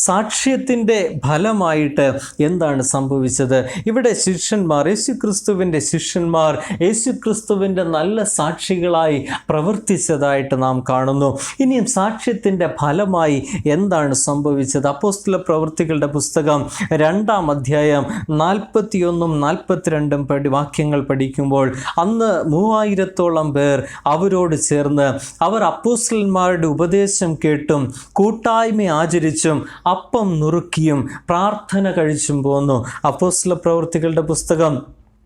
സാക്ഷ്യത്തിൻ്റെ ഫലമായിട്ട് എന്താണ് സംഭവിച്ചത്? ഇവിടെ ശിഷ്യന്മാർ, യേശുക്രിസ്തുവിൻ്റെ ശിഷ്യന്മാർ യേശുക്രിസ്തുവിൻ്റെ നല്ല സാക്ഷികളായി പ്രവർത്തിച്ചതായിട്ട് നാം കാണുന്നു. ഇനിയും സാക്ഷ്യത്തിൻ്റെ ഫലമായി എന്താണ് സംഭവിച്ചത്? അപ്പോസ്തല പ്രവൃത്തികളുടെ പുസ്തകം 2-ാം അധ്യായം 41-ഉം 42-ഉം വാക്യങ്ങൾ പഠിക്കുമ്പോൾ, അന്ന് 3000-ഓളം പേർ അവരോട് ചേർന്ന് അവർ അപ്പോസ്തലന്മാരുടെ ഉപദേശം കേട്ടും കൂട്ടായ്മ ആചരിച്ചും അപ്പം നുറുക്കിയും പ്രാർത്ഥന കഴിച്ചും പോന്നു. അപ്പോസ്തല പ്രവൃത്തികളുടെ പുസ്തകം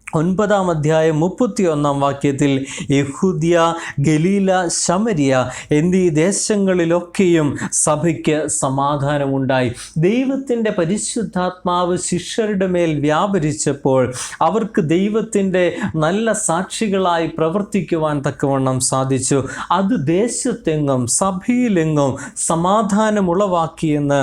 9-ാം അധ്യായം 31-ാം വാക്യത്തിൽ, യഹൂദ്യ, ഗലീല, ശമരിയ എന്നീ ദേശങ്ങളിലൊക്കെയും സഭയ്ക്ക് സമാധാനമുണ്ടായി. ദൈവത്തിൻ്റെ പരിശുദ്ധാത്മാവ് ശിഷ്യരുടെ മേൽ വ്യാപരിച്ചപ്പോൾ അവർക്ക് ദൈവത്തിൻ്റെ നല്ല സാക്ഷികളായി പ്രവർത്തിക്കുവാൻ തക്കവണ്ണം സാധിച്ചു. അത് ദേശത്തെങ്ങും സഭയിലെങ്ങും സമാധാനമുളവാക്കിയെന്ന്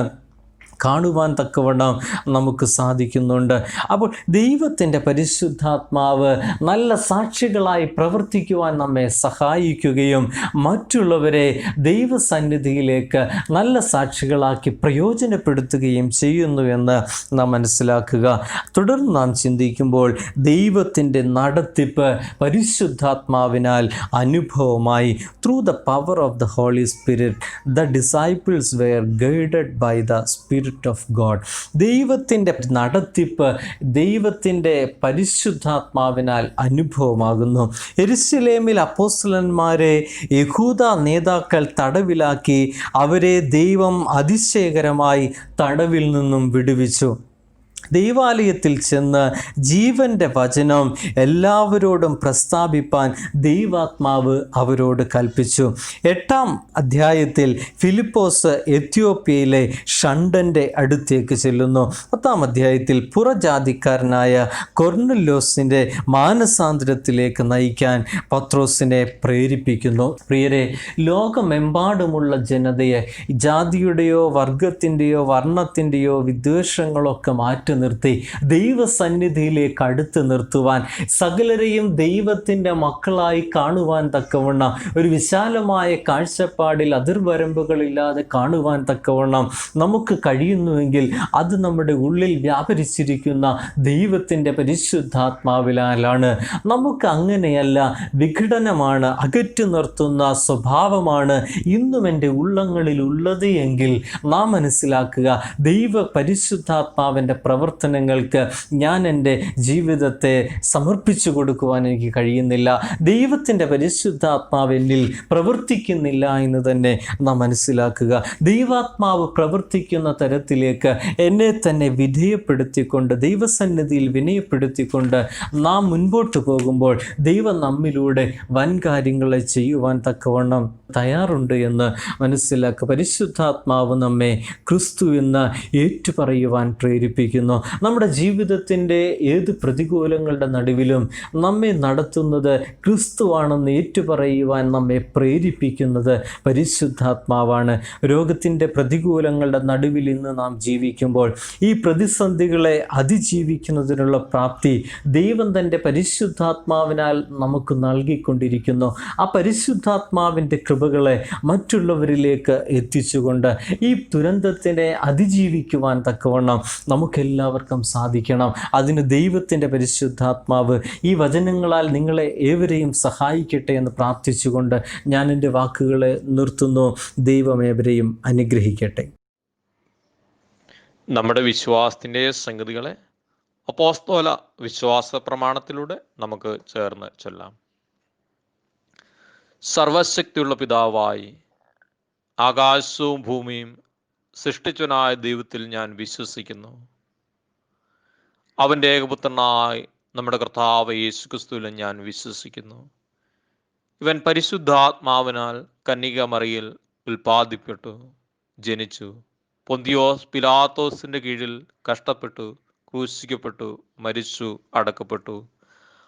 കാണുവാൻ തക്കവണ്ണം നമുക്ക് സാധിക്കുന്നുണ്ട്. അപ്പോൾ ദൈവത്തിൻ്റെ പരിശുദ്ധാത്മാവ് നല്ല സാക്ഷികളായി പ്രവർത്തിക്കുവാൻ നമ്മെ സഹായിക്കുകയും മറ്റുള്ളവരെ ദൈവസന്നിധിയിലേക്ക് നല്ല സാക്ഷികളാക്കി പ്രയോജനപ്പെടുത്തുകയും ചെയ്യുന്നു എന്ന് നാം മനസ്സിലാക്കുക. തുടർന്ന് നാം ചിന്തിക്കുമ്പോൾ ദൈവത്തിൻ്റെ നടത്തിപ്പ് പരിശുദ്ധാത്മാവിനാൽ അനുഭവമായി. Through the power of the holy Spirit the disciples were guided by the spirit of God. ദൈവത്തിൻ്റെ നടത്തിപ്പ് ദൈവത്തിൻ്റെ പരിശുദ്ധാത്മാവിനാൽ അനുഭവമാകുന്നു. യെരുശലേമിൽ അപ്പോസ്തലന്മാരെ യഹൂദ നേതാക്കൾ തടവിലാക്കി അവരെ ദൈവം അതിശയകരമായി തടവിൽ നിന്നും വിടുവിച്ചു. ദൈവാലയത്തിൽ ചെന്ന് ജീവൻ്റെ വചനം എല്ലാവരോടും പ്രസ്താവിപ്പാൻ ദൈവാത്മാവ് അവരോട് കൽപ്പിച്ചു. 8-ാം അധ്യായത്തിൽ ഫിലിപ്പോസ് എത്യോപ്യയിലെ ഷണ്ടൻ്റെ അടുത്തേക്ക് ചെല്ലുന്നു. 10-ാം അധ്യായത്തിൽ പുറജാതിക്കാരനായ കൊർന്നല്യോസിൻ്റെ മാനസാന്തരത്തിലേക്ക് നയിക്കാൻ പത്രോസിനെ പ്രേരിപ്പിക്കുന്നു. പ്രിയരെ, ലോകമെമ്പാടുമുള്ള ജനതയെ ജാതിയുടെയോ വർഗത്തിൻ്റെയോ വർണ്ണത്തിൻ്റെയോ വിദ്വേഷങ്ങളൊക്കെ മാറ്റി നിർത്തി ദൈവസന്നിധിയിലേക്ക് അടുത്ത് നിർത്തുവാൻ, സകലരെയും ദൈവത്തിൻ്റെ മക്കളായി കാണുവാൻ തക്കവണ്ണം, ഒരു വിശാലമായ കാഴ്ചപ്പാടിൽ അതിർവരമ്പുകളില്ലാതെ കാണുവാൻ തക്കവണ്ണം നമുക്ക് കഴിയുന്നുവെങ്കിൽ അത് നമ്മുടെ ഉള്ളിൽ വ്യാപരിച്ചിരിക്കുന്ന ദൈവത്തിൻ്റെ പരിശുദ്ധാത്മാവിലാണ്. നമുക്ക് അങ്ങനെയല്ല, വിഘടനമാണ്, അകറ്റി നിർത്തുന്ന സ്വഭാവമാണ് ഇന്നും എൻ്റെ ഉള്ളങ്ങളിൽ ഉള്ളത് എങ്കിൽ നാം മനസ്സിലാക്കുക, ദൈവ പരിശുദ്ധാത്മാവിൻ്റെ പ്രവർത്തനങ്ങൾക്ക് ഞാൻ എൻ്റെ ജീവിതത്തെ സമർപ്പിച്ചു കൊടുക്കുവാൻ എനിക്ക് കഴിയുന്നില്ല. ദൈവത്തിൻ്റെ പരിശുദ്ധാത്മാവ് എന്നിൽ പ്രവർത്തിക്കുന്നില്ല എന്ന് തന്നെ നാം മനസ്സിലാക്കുക. ദൈവാത്മാവ് പ്രവർത്തിക്കുന്ന തരത്തിലേക്ക് എന്നെ തന്നെ വിധേയപ്പെടുത്തിക്കൊണ്ട്, ദൈവസന്നിധിയിൽ വിനയപ്പെടുത്തിക്കൊണ്ട് നാം മുൻപോട്ട് പോകുമ്പോൾ ദൈവം നമ്മിലൂടെ വൻ കാര്യങ്ങളെ ചെയ്യുവാൻ തക്കവണ്ണം തയ്യാറുണ്ട് എന്ന് മനസ്സിലാക്കുക. പരിശുദ്ധാത്മാവ് നമ്മെ ക്രിസ്തു എന്ന് ഏറ്റുപറയുവാൻ പ്രേരിപ്പിക്കുന്നു. നമ്മുടെ ജീവിതത്തിൻ്റെ ഏത് പ്രതികൂലങ്ങളുടെ നടുവിലും നമ്മെ നടത്തുന്നത് ക്രിസ്തുവാണെന്ന് ഏറ്റുപറയുവാൻ നമ്മെ പ്രേരിപ്പിക്കുന്നത് പരിശുദ്ധാത്മാവാണ്. രോഗത്തിൻ്റെ പ്രതികൂലങ്ങളുടെ നടുവിൽ ഇന്ന് നാം ജീവിക്കുമ്പോൾ ഈ പ്രതിസന്ധികളെ അതിജീവിക്കുന്നതിനുള്ള പ്രാപ്തി ദൈവം തൻ്റെ പരിശുദ്ധാത്മാവിനാൽ നമുക്ക് നൽകിക്കൊണ്ടിരിക്കുന്നു. ആ പരിശുദ്ധാത്മാവിൻ്റെ കൃപകളെ മറ്റുള്ളവരിലേക്ക് എത്തിച്ചുകൊണ്ട് ഈ ദുരന്തത്തിനെ അതിജീവിക്കുവാൻ തക്കവണ്ണം നമുക്കെല്ലാവർക്കും സാധിക്കണം. അതിന് ദൈവത്തിൻ്റെ പരിശുദ്ധാത്മാവ് ഈ വചനങ്ങളാൽ നിങ്ങളെ ഏവരെയും സഹായിക്കട്ടെ എന്ന് പ്രാർത്ഥിച്ചുകൊണ്ട് ഞാൻ എൻ്റെ വാക്കുകളെ നിർത്തുന്നു. ദൈവം ഏവരെയും അനുഗ്രഹിക്കട്ടെ. നമ്മുടെ വിശ്വാസത്തിൻ്റെ സംഗതികളെ അപ്പോസ്തോല വിശ്വാസ പ്രമാണത്തിലൂടെ നമുക്ക് ചേർന്ന് ചൊല്ലാം. സർവശക്തിയുള്ള പിതാവായി ആകാശവും ഭൂമിയും സൃഷ്ടിച്ചവനായ ദൈവത്തിൽ ഞാൻ വിശ്വസിക്കുന്നു. അവൻ്റെ ഏകപുത്രനായി നമ്മുടെ കർത്താവ് യേശുക്രിസ്തുവിൽ ഞാൻ വിശ്വസിക്കുന്നു. ഇവൻ പരിശുദ്ധാത്മാവിനാൽ കന്യക മറിയിൽ ഉൽപ്പാദിപ്പിക്കപ്പെട്ടു, ജനിച്ചു, പൊന്തിയോസ് പിലാത്തോസിൻ്റെ കീഴിൽ കഷ്ടപ്പെട്ടു, ക്രൂശിക്കപ്പെട്ടു, മരിച്ചു, അടക്കപ്പെട്ടു.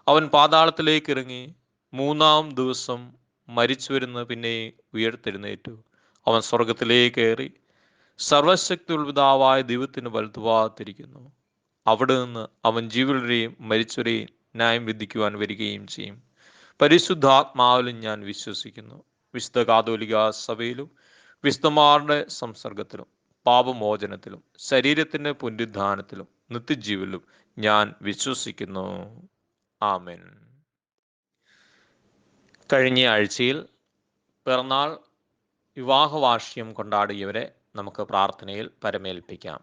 അവൻ പാതാളത്തിലേക്ക് ഇറങ്ങി, മൂന്നാം ദിവസം മരിച്ചു വരുന്ന പിന്നെ ഉയർത്തെഴുന്നേറ്റു. അവൻ സ്വർഗത്തിലേക്ക് കയറി സർവശക്തിയുള്ള പിതാവായ ദൈവത്തിന് വലത്തുഭാഗത്തിരിക്കുന്നു. അവിടെ നിന്ന് അവൻ ജീവരുടെയും മരിച്ചവരെയും ന്യായം വിധിക്കുവാൻ വരികയും ചെയ്യും. പരിശുദ്ധാത്മാവിലും ഞാൻ വിശ്വസിക്കുന്നു. വിശുദ്ധ കാതോലിക സഭയിലും വിശുദ്ധന്മാരുടെ സംസർഗത്തിലും പാപമോചനത്തിലും ശരീരത്തിൻ്റെ പുനരുദ്ധാനത്തിലും നിത്യജീവനിലും ഞാൻ വിശ്വസിക്കുന്നു. ആമേൻ. കഴിഞ്ഞ ആഴ്ചയിൽ പിറന്നാൾ വിവാഹവാർഷികം കൊണ്ടാടിയവരെ നമുക്ക് പ്രാർത്ഥനയിൽ പരമേൽപ്പിക്കാം.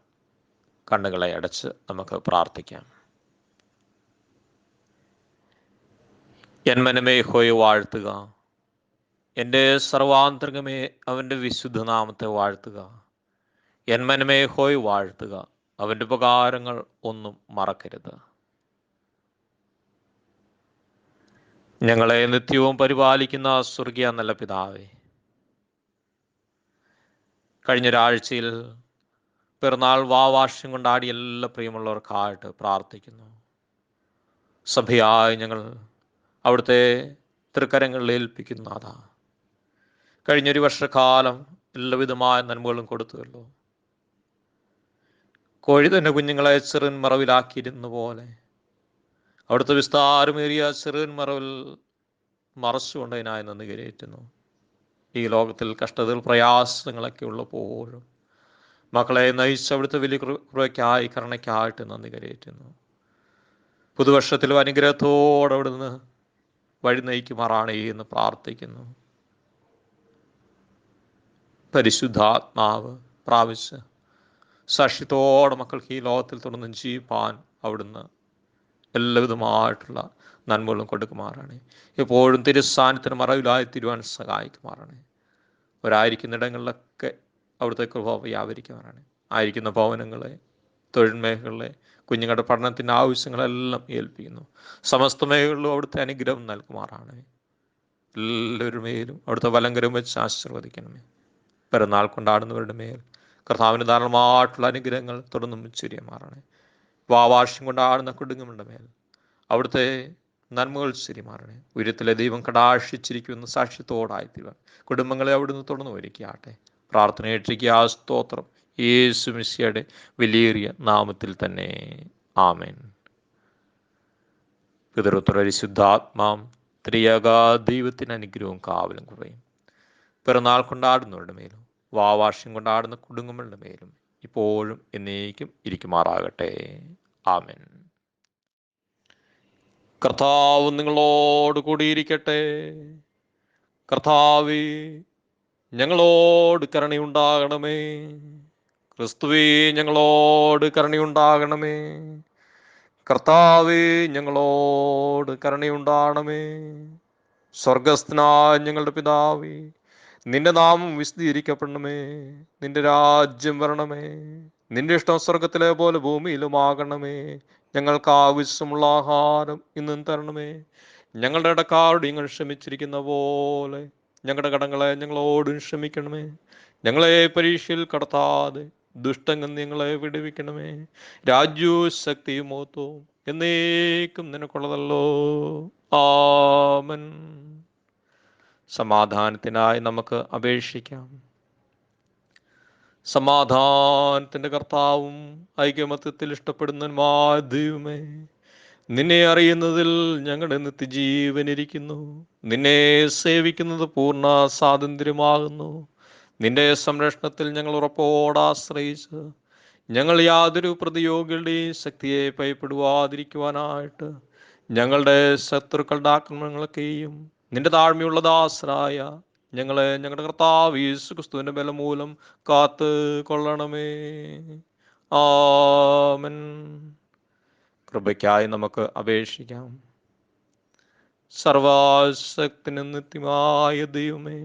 കണ്ണുകളെ അടച്ച് നമുക്ക് പ്രാർത്ഥിക്കാം. എൻ മനമേ യഹോവയെ വാഴ്ത്തുക, എൻ്റെ സർവാന്തരംഗമേ അവൻ്റെ വിശുദ്ധനാമത്തെ വാഴ്ത്തുക. എൻ മനമേ യഹോവയെ വാഴ്ത്തുക, അവൻ്റെ ഉപകാരങ്ങൾ ഒന്നും മറക്കരുത്. ഞങ്ങളെ നിത്യവും പരിപാലിക്കുന്ന സ്വർഗീയ നല്ല പിതാവേ, കഴിഞ്ഞൊരാഴ്ചയിൽ പിറന്നാൾ വാർഷികം കൊണ്ടാടി എല്ലാ പ്രിയമുള്ളവർക്കായിട്ട് പ്രാർത്ഥിക്കുന്നു. സഭയായി ഞങ്ങൾ അവിടുത്തെ തൃക്കരങ്ങളിൽ ഏൽപ്പിക്കുന്നു. അതാ കഴിഞ്ഞൊരു വർഷക്കാലം എല്ലാവിധമായ നന്മകളും കൊടുത്തുവല്ലോ. കോഴി തന്നെ കുഞ്ഞുങ്ങളെ ചെറുൻ മറവിലാക്കിയിരുന്ന പോലെ അവിടുത്തെ വിസ്താരമേറിയ ചെറുൻ മറവിൽ മറച്ചുകൊണ്ടതിനായി നന്ദി കരയേറ്റുന്നു. ഈ ലോകത്തിൽ കഷ്ടതകൾ പ്രയാസങ്ങളൊക്കെ ഉള്ളപ്പോഴും മക്കളെ നയിച്ച് അവിടുത്തെ വലിയ കൃപയ്ക്കായി കരുണയ്ക്കായിട്ട് നന്ദി കരയേറ്റുന്നു. പുതുവർഷത്തിലും അനുഗ്രഹത്തോടെ അവിടുന്ന് വഴി നയിക്കുമാറാണ് എന്ന് പ്രാർത്ഥിക്കുന്നു. പരിശുദ്ധാത്മാവ് പ്രാപിച്ച് സാക്ഷ്യത്തോടെ മക്കൾക്ക് ഈ ലോകത്തിൽ തുടർന്ന് ജീവിപ്പാൻ അവിടുന്ന് എല്ലാവിധമായിട്ടുള്ള നന്മകളും കൊടുക്കുമാറാണ്. എപ്പോഴും തിരുസാന്നിധ്യത്തിന് മറവിലായി തീരുവാൻ സഹായിക്കുമാറാണ്. അവരായിരിക്കുന്നിടങ്ങളിലൊക്കെ അവിടുത്തെ കൃപ വ്യാപരിക്കുമാറാണ്. ആയിരിക്കുന്ന ഭവനങ്ങളെ, തൊഴിൽ മേഖലകളെ, കുഞ്ഞുങ്ങളുടെ പഠനത്തിൻ്റെ ആവശ്യങ്ങളെല്ലാം ഏൽപ്പിക്കുന്നു. സമസ്ത മേഖലകളിലും അവിടുത്തെ അനുഗ്രഹം നൽകുമാറാണ്. എല്ലാവരുടെ മേലും അവിടുത്തെ വലങ്കരം വെച്ച് ആശീർവദിക്കണമേ. പിറന്നാൾ കൊണ്ടാടുന്നവരുടെ മേൽ കർത്താവിന് ധാരാളമായിട്ടുള്ള അനുഗ്രഹങ്ങൾ തുടർന്നും ചൊരിയുമാറാണ്. വാർഷികം കൊണ്ടാടുന്ന കുടുംബങ്ങളുടെ മേൽ അവിടുത്തെ നന്മകൾ ചൊരിയുമാറാണ്. ഉയരത്തിലെ ദൈവം കടാക്ഷിച്ചിരിക്കുന്ന സാക്ഷ്യത്തോടായിത്തീരുവാൻ കുടുംബങ്ങളെ അവിടുന്ന് തുടർന്ന് ഒരുക്കിയാട്ടെ. പ്രാർത്ഥന ഏറ്റിരിക്കുക. സ്തോത്രം യേശു മിശിഹായുടെ വിലയേറിയ നാമത്തിൽ തന്നെ. ആമേൻ. പിതൃത്വ പരിശുദ്ധാത്മാം ത്രിയേക ദൈവത്തിന് അനുഗ്രഹവും കാവലും കുറയും പിറന്നാൾ കൊണ്ടാടുന്നവരുടെ മേലും വാർഷികം കൊണ്ടാടുന്ന കുടുംബങ്ങളുടെ മേലും ഇപ്പോഴും എന്നേക്കും ഇരിക്കുമാറാകട്ടെ. ആമേൻ. കർത്താവ് നിങ്ങളോട് കൂടിയിരിക്കട്ടെ. കർത്താവേ, ഞങ്ങളോട് കരുണയുണ്ടാകണമേ. ക്രിസ്തുവേ ഞങ്ങളോട് കരുണയുണ്ടാകണമേ. കർത്താവേ ഞങ്ങളോട് കരുണയുണ്ടാകണമേ. സ്വർഗസ്ഥനായ ഞങ്ങളുടെ പിതാവേ, നിന്റെ നാമം വിശദീകരിക്കപ്പെടണമേ. നിന്റെ രാജ്യം വരണമേ. നിന്റെ ഇഷ്ടം സ്വർഗത്തിലെ പോലെ ഭൂമിയിലുമാകണമേ. ഞങ്ങൾക്ക് ആവശ്യമുള്ള ആഹാരം ഇന്നും തരണമേ. ഞങ്ങളുടെ ഇടക്കാരോട് നിങ്ങൾ ക്ഷമിച്ചിരിക്കുന്ന പോലെ ഞങ്ങളുടെ കടങ്ങളെ ഞങ്ങളോടും ക്ഷമിക്കണമേ. ഞങ്ങളെ പരീക്ഷയിൽ കടത്താതെ ദുഷ്ടങ്ങൾ ഞങ്ങളെ വിടുവിക്കണമേ. രാജ്യവും ശക്തിയും മഹത്വവും എന്നേക്കും നിനക്കുള്ളതല്ലോ. ആമൻ. സമാധാനത്തിനായി നമുക്ക് അപേക്ഷിക്കാം. സമാധാനത്തിൻ്റെ കർത്താവും ഐകമത്യത്തിൽ ഇഷ്ടപ്പെടുന്നതുമായ ദൈവമേ, നിന്നെ അറിയുന്നതിൽ ഞങ്ങളുടെ നിത്യജീവനിരിക്കുന്നു. നിന്നെ സേവിക്കുന്നത് പൂർണ്ണ സ്വാതന്ത്ര്യമാകുന്നു. നിന്റെ സംരക്ഷണത്തിൽ ഞങ്ങൾ ഉറപ്പോടെ ആശ്രയിച്ച് ഞങ്ങൾ യാതൊരു പ്രതിയോഗികളുടെയും ശക്തിയെ ഭയപ്പെടുവാതിരിക്കുവാനായിട്ട് ഞങ്ങളുടെ ശത്രുക്കളുടെ ആക്രമണങ്ങളൊക്കെയും നിന്റെ താഴ്മയുള്ള ദാസരായ ഞങ്ങളെ ഞങ്ങളുടെ കർത്താവ് യേശുക്രിസ്തുവിന്റെ ബലം മൂലം കാത്ത് കൊള്ളണമേ. ആമൻ. കൃപയ്ക്കായി നമുക്ക് അപേക്ഷിക്കാം. സർവശക്തനും നിത്യമായ ദൈവമേ,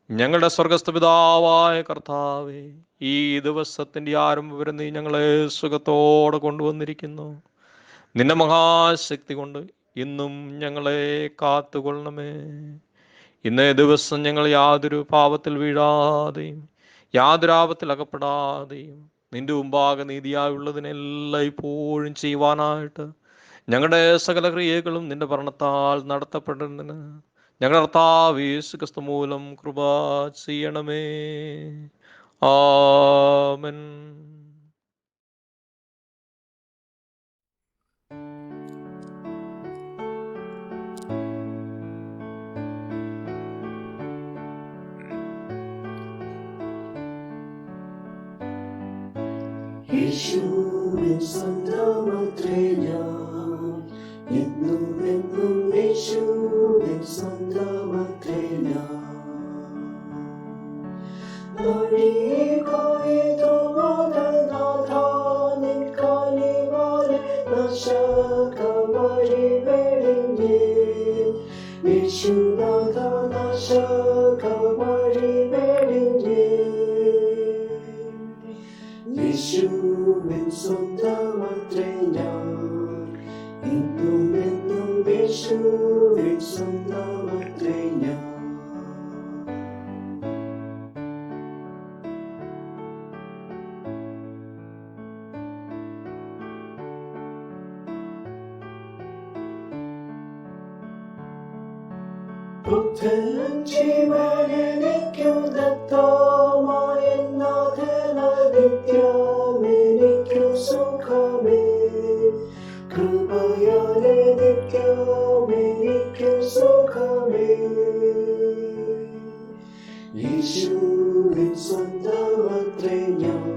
ഞങ്ങളുടെ സ്വർഗസ്ഥ പിതാവായ കർത്താവേ, ഈ ദിവസത്തിന്റെ ആരംഭം വരെ നീ ഞങ്ങളെ സുഖത്തോടെ കൊണ്ടുവന്നിരിക്കുന്നു. നിന്റെ മഹാശക്തി കൊണ്ട് ഇന്നും ഞങ്ങളെ കാത്തുകൊള്ളണമേ. ഇന്നേ ദിവസം ഞങ്ങൾ യാതൊരു പാപത്തിൽ വീഴാതെയും യാതൊരു ആപത്തിൽ അകപ്പെടാതെയും നിന്റെ മുമ്പാകെ നീതിയായുള്ളതിനെല്ലാം ഇപ്പോഴും ചെയ്യുവാനായിട്ട് ഞങ്ങളുടെ സകല ക്രിയകളും നിന്റെ ഭരണത്താൽ നടത്തപ്പെടുന്നതിന് ഞങ്ങളുടെ കർത്താവ് യേശുക്രിസ്തു മൂലം കൃപ ചെയ്യണമേ. ആമൻ. യേശുവിൻ സ്വന്തമത്രേ ഞാൻ, എന്നും എന്നും യേശുവിൻ സ്വന്തമത്രേ ഞാൻ. വഴികായതു മുതൽ നാഥാ നിൻ കനിവാലെ നശക വഴി വെടിഞ്ഞേ. യേശുനാഥ നശക വഴി വെടിഞ്ഞേ. യേശുവിൻ സ്വന്തമത്രേ ഞാൻ, എന്നും എന്നും യേശുവിൻ സ്വന്തമത്രേ ഞാൻ. പുത്രൻ ജീവനെനിക്കു ദത്തമായ നിത്യമെനിക്കു സുഖമേ. കൃപയാലെ നിത്യമെനിക്കു സുഖമേ. യേശുവിൻ സ്വന്തമത്രേ ഞാൻ,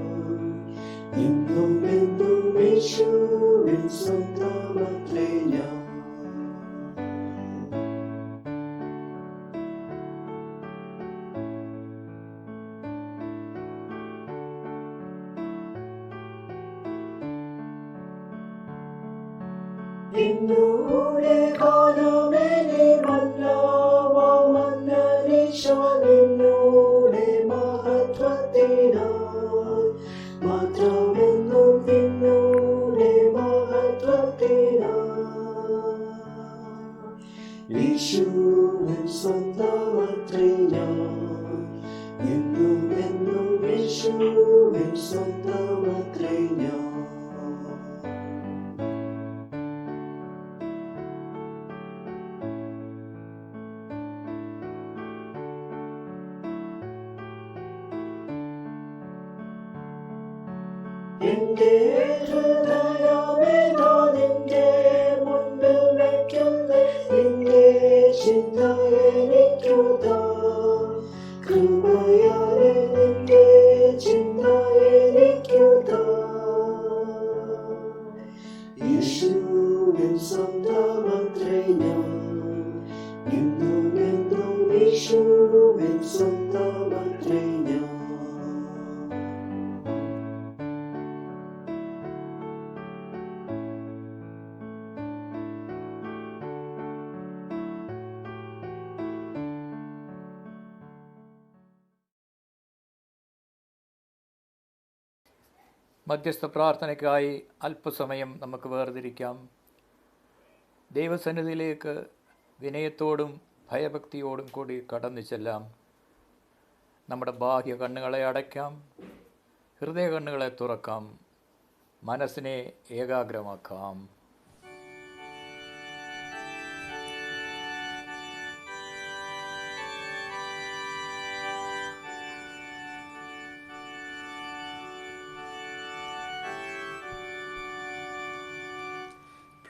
എന്നും എന്നും യേശുവിൻ സ്വന്തമത്രേ ഞാൻ. എന്നോടെ കാലമേലെ മന്നനീശോടെ മഹത്വത്തിനായി മാത്രമെന്നും എന്നോടെ മഹത്വത്തിനായി. യേശുവിൻ സ്വന്തമത്രേ ഞാൻ, എന്നും എന്നും യേശുവിൻ സ്വന്തമത്രേ ഞാൻ. എന്റെ ഹൃദയമേതാ നിന്റെ മുൻപിൽ വയ്ക്കുന്ന നിന്റെ ചിന്ത എനിക്കു താ. കൃപയാലെ നിന്റെ ചിന്ത എനിക്കു താ. യേശുവിൻ സ്വന്തമത്രേ ഞാൻ, എന്നും എന്നും യേശുവിൻ സ്വന്തമത്രേ ഞാൻ. മധ്യസ്ഥ പ്രാർത്ഥനയ്ക്കായി അല്പസമയം നമുക്ക് വേർതിരിക്കാം. ദൈവസന്നിധിയിലേക്ക് വിനയത്തോടും ഭയഭക്തിയോടും കൂടി കടന്നു ചെല്ലാം. നമ്മുടെ ബാഹ്യ കണ്ണുകളെ അടയ്ക്കാം, ഹൃദയ കണ്ണുകളെ തുറക്കാം, മനസ്സിനെ ഏകാഗ്രമാക്കാം.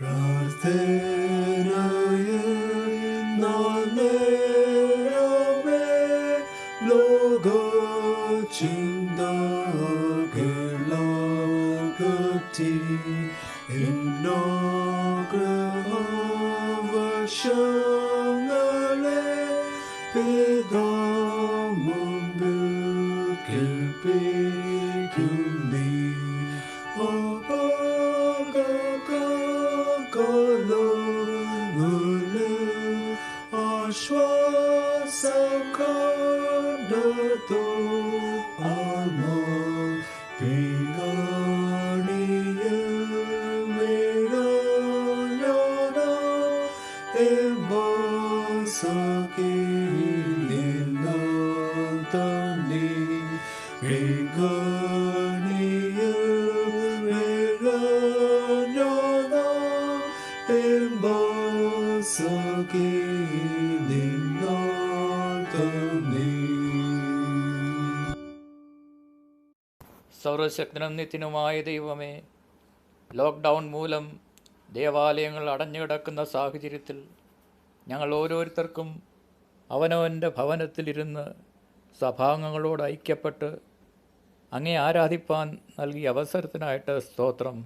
പ്രാർത്ഥനയിൽ നാളേരമേ ലോകചിന്തകളകറ്റി എന്നോഗ്രഹവശങ്ങളെ പിതാമുമ്പിൽ കേൾപ്പിക്കുന്നീ. ആശ്വാസം കണ്ടെത്തോ ആത്മാ പിതാണിയിൽ മേഘാനാഥ എംബാസകീലിനാഥനീ മേഘാനിയിൽ മേഘാനാഥ എംബാസകീലിനാഥനീ. സർവശക്തനും നിത്യനുമായ ദൈവമേ, ലോക്ക്ഡൗൺ മൂലം ദേവാലയങ്ങൾ അടഞ്ഞുകിടക്കുന്ന സാഹചര്യത്തിൽ ഞങ്ങൾ ഓരോരുത്തർക്കും അവനവൻ്റെ ഭവനത്തിലിരുന്ന് സഭാംഗങ്ങളോട് ഐക്യപ്പെട്ട് അങ്ങേ ആരാധിപ്പാൻ നൽകിയ അവസരത്തിനായിട്ട് സ്തോത്രം.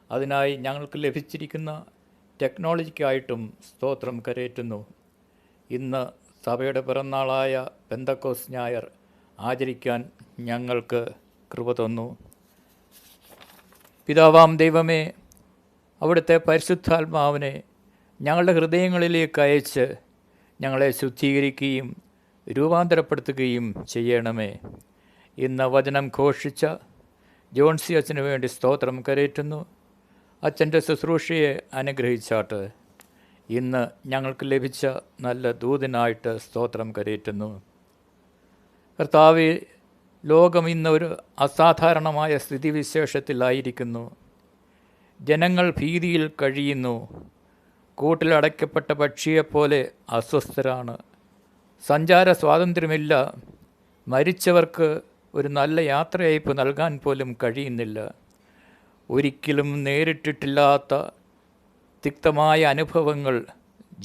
അതിനായി ഞങ്ങൾക്ക് ലഭിച്ചിരിക്കുന്ന ടെക്നോളജിക്കായിട്ടും സ്തോത്രം കരേറ്റുന്നു. ഇന്ന് സഭയുടെ പിറന്നാളായ പെന്തക്കോസ് ഞായർ ആചരിക്കാൻ ഞങ്ങൾക്ക് കൃപ തന്നു. പിതാവാം ദൈവമേ, അവിടുത്തെ പരിശുദ്ധാത്മാവിനെ ഞങ്ങളുടെ ഹൃദയങ്ങളിലേക്ക് അയച്ച് ഞങ്ങളെ ശുദ്ധീകരിക്കുകയും രൂപാന്തരപ്പെടുത്തുകയും ചെയ്യണമേ. ഇന്ന് വചനം ഘോഷിച്ച ജോൺസി അച്ഛന് വേണ്ടി സ്തോത്രം കരേറ്റുന്നു. അച്ഛൻ്റെ ശുശ്രൂഷയെ അനുഗ്രഹിച്ചാട്ട്. ഇന്ന് ഞങ്ങൾക്ക് ലഭിച്ച നല്ല ദൂതനായിട്ട് സ്തോത്രം കരേറ്റുന്നു. കർത്താവേ, ലോകം ഇന്നൊരു അസാധാരണമായ സ്ഥിതിവിശേഷത്തിലായിരിക്കുന്നു. ജനങ്ങൾ ഭീതിയിൽ കഴിയുന്നു. കൂട്ടിലടയ്ക്കപ്പെട്ട പക്ഷിയെപ്പോലെ അസ്വസ്ഥരാണ്. സഞ്ചാര സ്വാതന്ത്ര്യമില്ല. മരിച്ചവർക്ക് ഒരു നല്ല യാത്രയയപ്പ് നൽകാൻ പോലും കഴിയുന്നില്ല. ഒരിക്കലും നേരിട്ടിട്ടില്ലാത്ത തിക്തമായ അനുഭവങ്ങൾ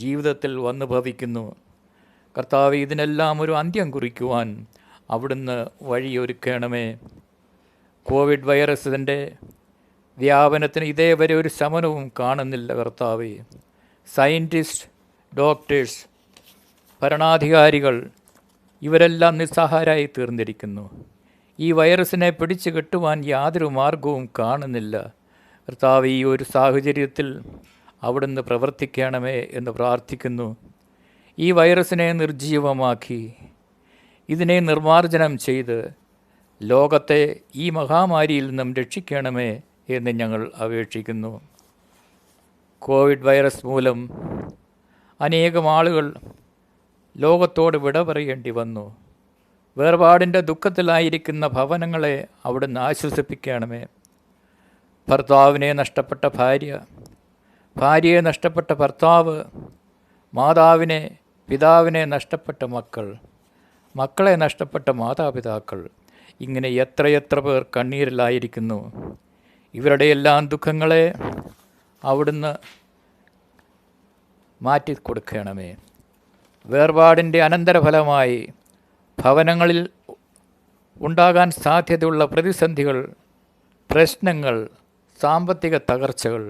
ജീവിതത്തിൽ വന്നു ഭവിക്കുന്നു. കർത്താവ്, ഇതിനെല്ലാം ഒരു അന്ത്യം കുറിക്കുവാൻ അവിടുന്ന് വഴിയൊരുക്കണമേ. കോവിഡ് വൈറസിൻ്റെ വ്യാപനത്തിന് ഇതേവരെ ഒരു ശമനവും കാണുന്നില്ല കർത്താവേ. സയൻറ്റിസ്റ്റ്, ഡോക്ടേഴ്സ്, ഭരണാധികാരികൾ ഇവരെല്ലാം നിസ്സഹായരായി തീർന്നിരിക്കുന്നു. ഈ വൈറസിനെ പിടിച്ചു കെട്ടുവാൻ യാതൊരു മാർഗവും കാണുന്നില്ല. കർത്താവ്, ഈ ഒരു സാഹചര്യത്തിൽ അവിടുന്ന് പ്രവർത്തിക്കണമേ എന്ന് പ്രാർത്ഥിക്കുന്നു. ഈ വൈറസിനെ നിർജ്ജീവമാക്കി ഇതിനെ നിർമ്മാർജ്ജനം ചെയ്ത് ലോകത്തെ ഈ മഹാമാരിയിൽ നിന്നും രക്ഷിക്കണമേ എന്ന് ഞങ്ങൾ അപേക്ഷിക്കുന്നു. കോവിഡ് വൈറസ് മൂലം അനേകം ആളുകൾ ലോകത്തോട് വിട പറയേണ്ടി വന്നു. വേർപാടിൻ്റെ ദുഃഖത്തിലായിരിക്കുന്ന ഭവനങ്ങളെ അവിടുന്ന് ആശ്വസിപ്പിക്കണമേ. ഭർത്താവിനെ നഷ്ടപ്പെട്ട ഭാര്യ, ഭാര്യയെ നഷ്ടപ്പെട്ട ഭർത്താവ്, മാതാവിനെ പിതാവിനെ നഷ്ടപ്പെട്ട മക്കൾ, മക്കളെ നഷ്ടപ്പെട്ട മാതാപിതാക്കൾ, ഇങ്ങനെ എത്രയെത്ര പേർ കണ്ണീരിലായിരിക്കുന്നു. ഇവരുടെ എല്ലാം ദുഃഖങ്ങളെ അവിടുന്ന് മാറ്റിക്കൊടുക്കണമേ. വേർപാടിൻ്റെ അനന്തരഫലമായി ഭവനങ്ങളിൽ ഉണ്ടാകാൻ സാധ്യതയുള്ള പ്രതിസന്ധികൾ, പ്രശ്നങ്ങൾ, സാമ്പത്തിക തകർച്ചകൾ